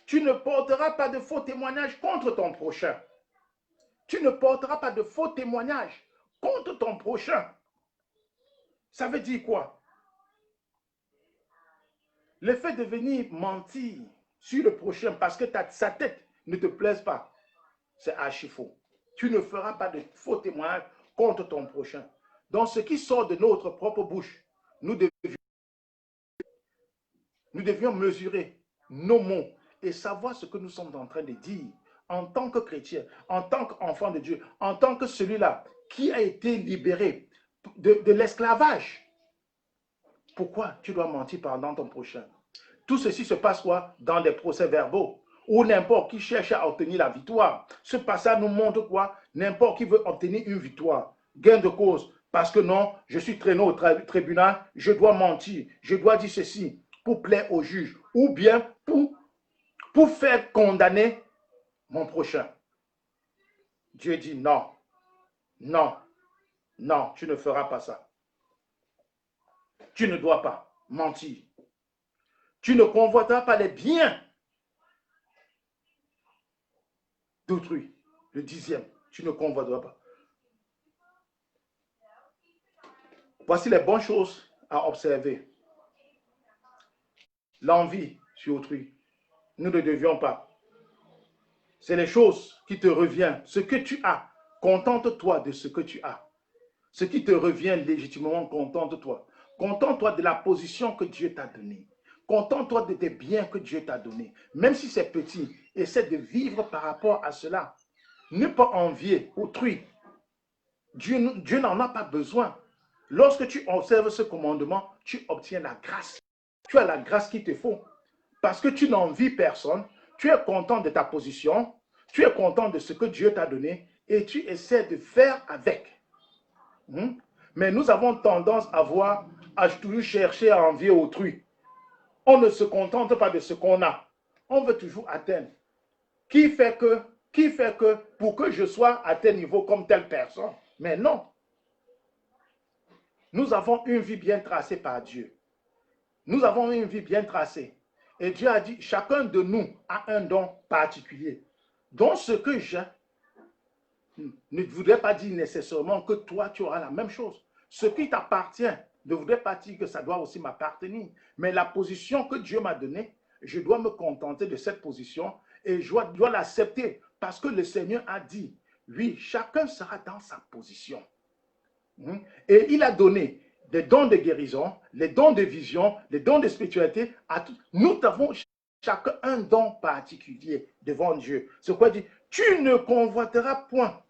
tu ne porteras pas de faux témoignages contre ton prochain. Tu ne porteras pas de faux témoignages contre ton prochain. Ça veut dire quoi? Le fait de venir mentir sur le prochain parce que sa tête ne te plaise pas, c'est archi faux. Tu ne feras pas de faux témoignages contre ton prochain. Donc, ce qui sort de notre propre bouche, nous devions mesurer nos mots et savoir ce que nous sommes en train de dire en tant que chrétien, en tant qu'enfant de Dieu, en tant que celui-là qui a été libéré de l'esclavage. Pourquoi tu dois mentir pendant ton prochain? Tout ceci se passe quoi? Dans des procès-verbaux où n'importe qui cherche à obtenir la victoire. Ce passage nous montre quoi? N'importe qui veut obtenir une victoire, gain de cause. Parce que non, je suis traîné au tribunal, je dois mentir, je dois dire ceci pour plaire au juge ou bien pour faire condamner mon prochain. Dieu dit non, non, non, tu ne feras pas ça. Tu ne dois pas mentir. Tu ne convoiteras pas les biens d'autrui. Le 10e, tu ne convoiteras pas. Voici les bonnes choses à observer. L'envie sur autrui. Nous ne devions pas. C'est les choses qui te reviennent. Ce que tu as, contente-toi de ce que tu as. Ce qui te revient légitimement, contente-toi. Contente-toi de la position que Dieu t'a donnée. Contente-toi de tes biens que Dieu t'a donnés. Même si c'est petit, essaie de vivre par rapport à cela. Ne pas envier autrui. Dieu n'en a pas besoin. Lorsque tu observes ce commandement, tu obtiens la grâce. Tu as la grâce qu'il te faut. Parce que tu n'envies personne. Tu es content de ta position. Tu es content de ce que Dieu t'a donné. Et tu essaies de faire avec. Mais nous avons tendance à toujours chercher à envier autrui. On ne se contente pas de ce qu'on a. On veut toujours atteindre. Qui fait que pour que je sois à tel niveau comme telle personne? Mais non. Nous avons une vie bien tracée par Dieu. Nous avons une vie bien tracée. Et Dieu a dit, chacun de nous a un don particulier. Donc ce que j'ai ne voudrait pas dire nécessairement que toi, tu auras la même chose. Ce qui t'appartient ne voudrait pas dire que ça doit aussi m'appartenir. Mais la position que Dieu m'a donnée, je dois me contenter de cette position et je dois l'accepter parce que le Seigneur a dit, oui, chacun sera dans sa position. Et il a donné des dons de guérison, les dons de vision, les dons de spiritualité à tous. Nous avons chacun un don particulier devant Dieu. C'est quoi dit? Tu ne convoiteras point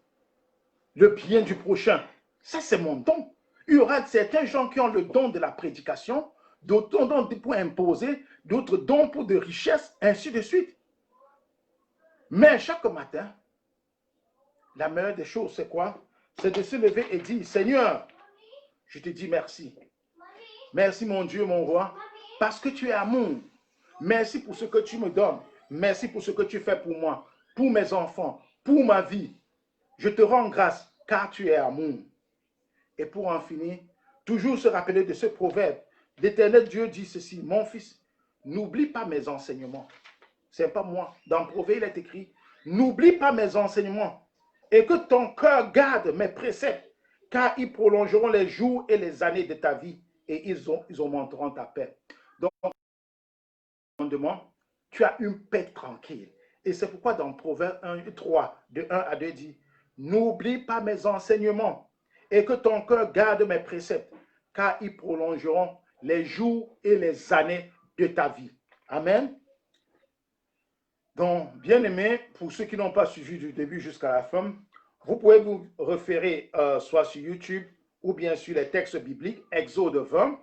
le bien du prochain. Ça, c'est mon don. Il y aura certains gens qui ont le don de la prédication, d'autres dons pour imposer, d'autres dons pour de richesses, ainsi de suite. Mais chaque matin, la meilleure des choses, c'est quoi? C'est de se lever et dire, Seigneur, je te dis merci. Merci mon Dieu, mon roi, parce que tu es amour. Merci pour ce que tu me donnes. Merci pour ce que tu fais pour moi, pour mes enfants, pour ma vie. Je te rends grâce, car tu es amour. Et pour en finir, toujours se rappeler de ce proverbe. L'Éternel Dieu dit ceci, mon fils, n'oublie pas mes enseignements. Ce n'est pas moi. Dans le proverbe, il est écrit, n'oublie pas mes enseignements et que ton cœur garde mes préceptes, car ils prolongeront les jours et les années de ta vie et ils augmenteront ta paix. Donc, tu as une paix tranquille. Et c'est pourquoi dans Proverbe 1:3, de 1 à 2 dit, n'oublie pas mes enseignements et que ton cœur garde mes préceptes, car ils prolongeront les jours et les années de ta vie. Amen. Donc, bien aimé, pour ceux qui n'ont pas suivi du début jusqu'à la fin, vous pouvez vous référer soit sur YouTube ou bien sur les textes bibliques, Exode 20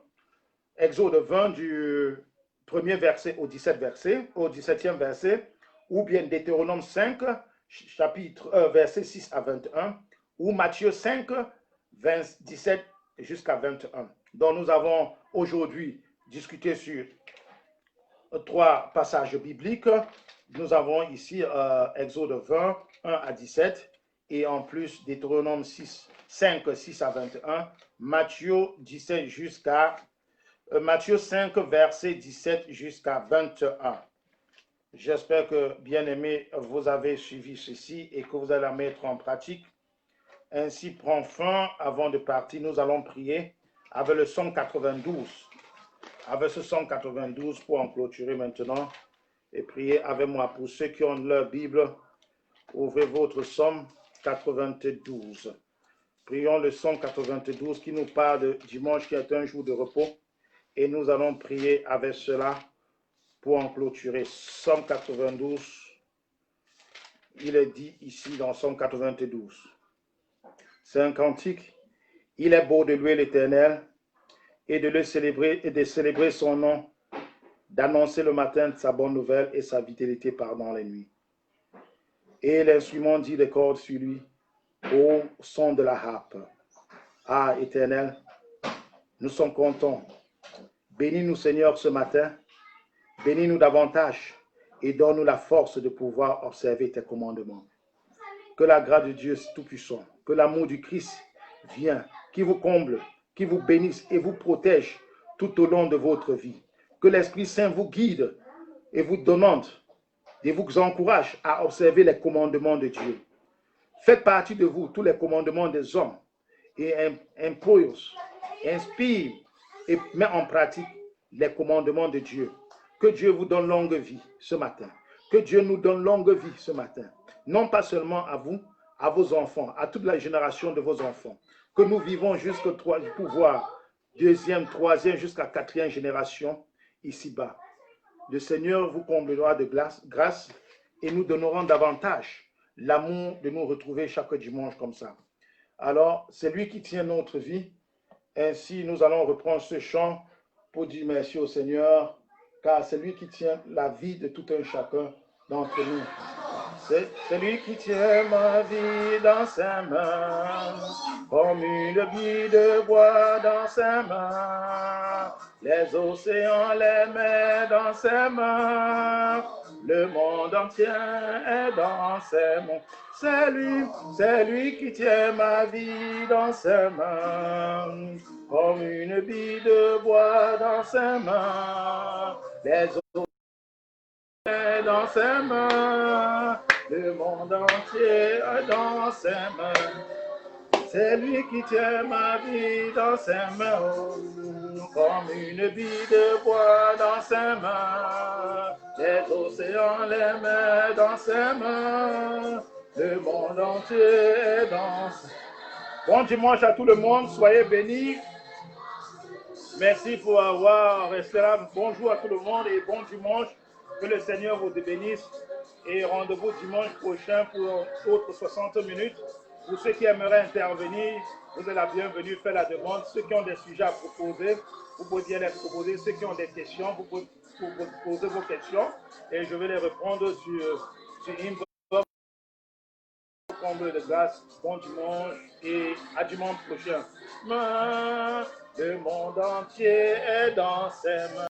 du premier verset au 17e verset, ou bien Deutéronome 5, verset 6 à 21, ou Matthieu 5, 17 jusqu'à 21. Donc nous avons aujourd'hui discuté sur 3 passages bibliques. Nous avons ici Exode 20, 1 à 17, et en plus Deutéronome 5, 6 à 21, Matthieu 5, verset 17 jusqu'à 21. J'espère que, bien aimés, vous avez suivi ceci et que vous allez la mettre en pratique. Ainsi prend fin, avant de partir, nous allons prier avec le Psaume 92. Avec ce Psaume 92 pour en clôturer maintenant et prier avec moi. Pour ceux qui ont leur Bible, ouvrez votre Psaume 92. Prions le Psaume 92 qui nous parle de dimanche qui est un jour de repos. Et nous allons prier avec cela pour en clôturer. Psaume 92, il est dit ici dans Psaume 92. C'est un cantique. Il est beau de louer l'Éternel et de le célébrer et de célébrer son nom, d'annoncer le matin sa bonne nouvelle et sa fidélité pendant les nuits. Et l'instrument dit les cordes sur lui, au son de la harpe. Ah, Éternel, nous sommes contents. Bénis-nous, Seigneur, ce matin. Bénis-nous davantage et donne-nous la force de pouvoir observer tes commandements. Que la grâce de Dieu Tout-Puissant, que l'amour du Christ vienne, qui vous comble, qui vous bénisse et vous protège tout au long de votre vie. Que l'Esprit Saint vous guide et vous demande et vous encourage à observer les commandements de Dieu. Faites partie de vous tous les commandements des hommes et inspire et met en pratique les commandements de Dieu. Que Dieu vous donne longue vie ce matin. Que Dieu nous donne longue vie ce matin. Non pas seulement à vous, à vos enfants, à toute la génération de vos enfants. Que nous vivons jusqu'au pouvoir, 2e, 3e, jusqu'à 4e génération ici-bas. Le Seigneur vous comblera de grâce et nous donnerons davantage l'amour de nous retrouver chaque dimanche comme ça. Alors, c'est lui qui tient notre vie. Ainsi, nous allons reprendre ce chant pour dire merci au Seigneur, car c'est lui qui tient la vie de tout un chacun d'entre nous. C'est lui qui tient ma vie dans sa main, comme une bille de bois dans sa main. Les océans les met dans ses mains, le monde entier est dans ses mains. C'est lui qui tient ma vie dans ses mains, comme une bille de bois dans ses mains. Les océans dans ses mains, le monde entier est dans ses mains. C'est lui qui tient ma vie dans ses mains, comme une bille de bois dans ses mains. Les océans les met dans ses mains, le monde entier est dans ses mains. Bon dimanche à tout le monde, soyez bénis. Merci pour avoir resté là. Bonjour à tout le monde et bon dimanche. Que le Seigneur vous bénisse. Et rendez-vous dimanche prochain pour autres 60 minutes. Pour ceux qui aimeraient intervenir, vous êtes la bienvenue, faites la demande. Ceux qui ont des sujets à proposer, vous pouvez bien les proposer. Ceux qui ont des questions, vous pouvez poser vos questions. Et je vais les répondre sur inbox. Comble de grâce, bon dimanche et à dimanche prochain. Le monde entier est dans ses mains.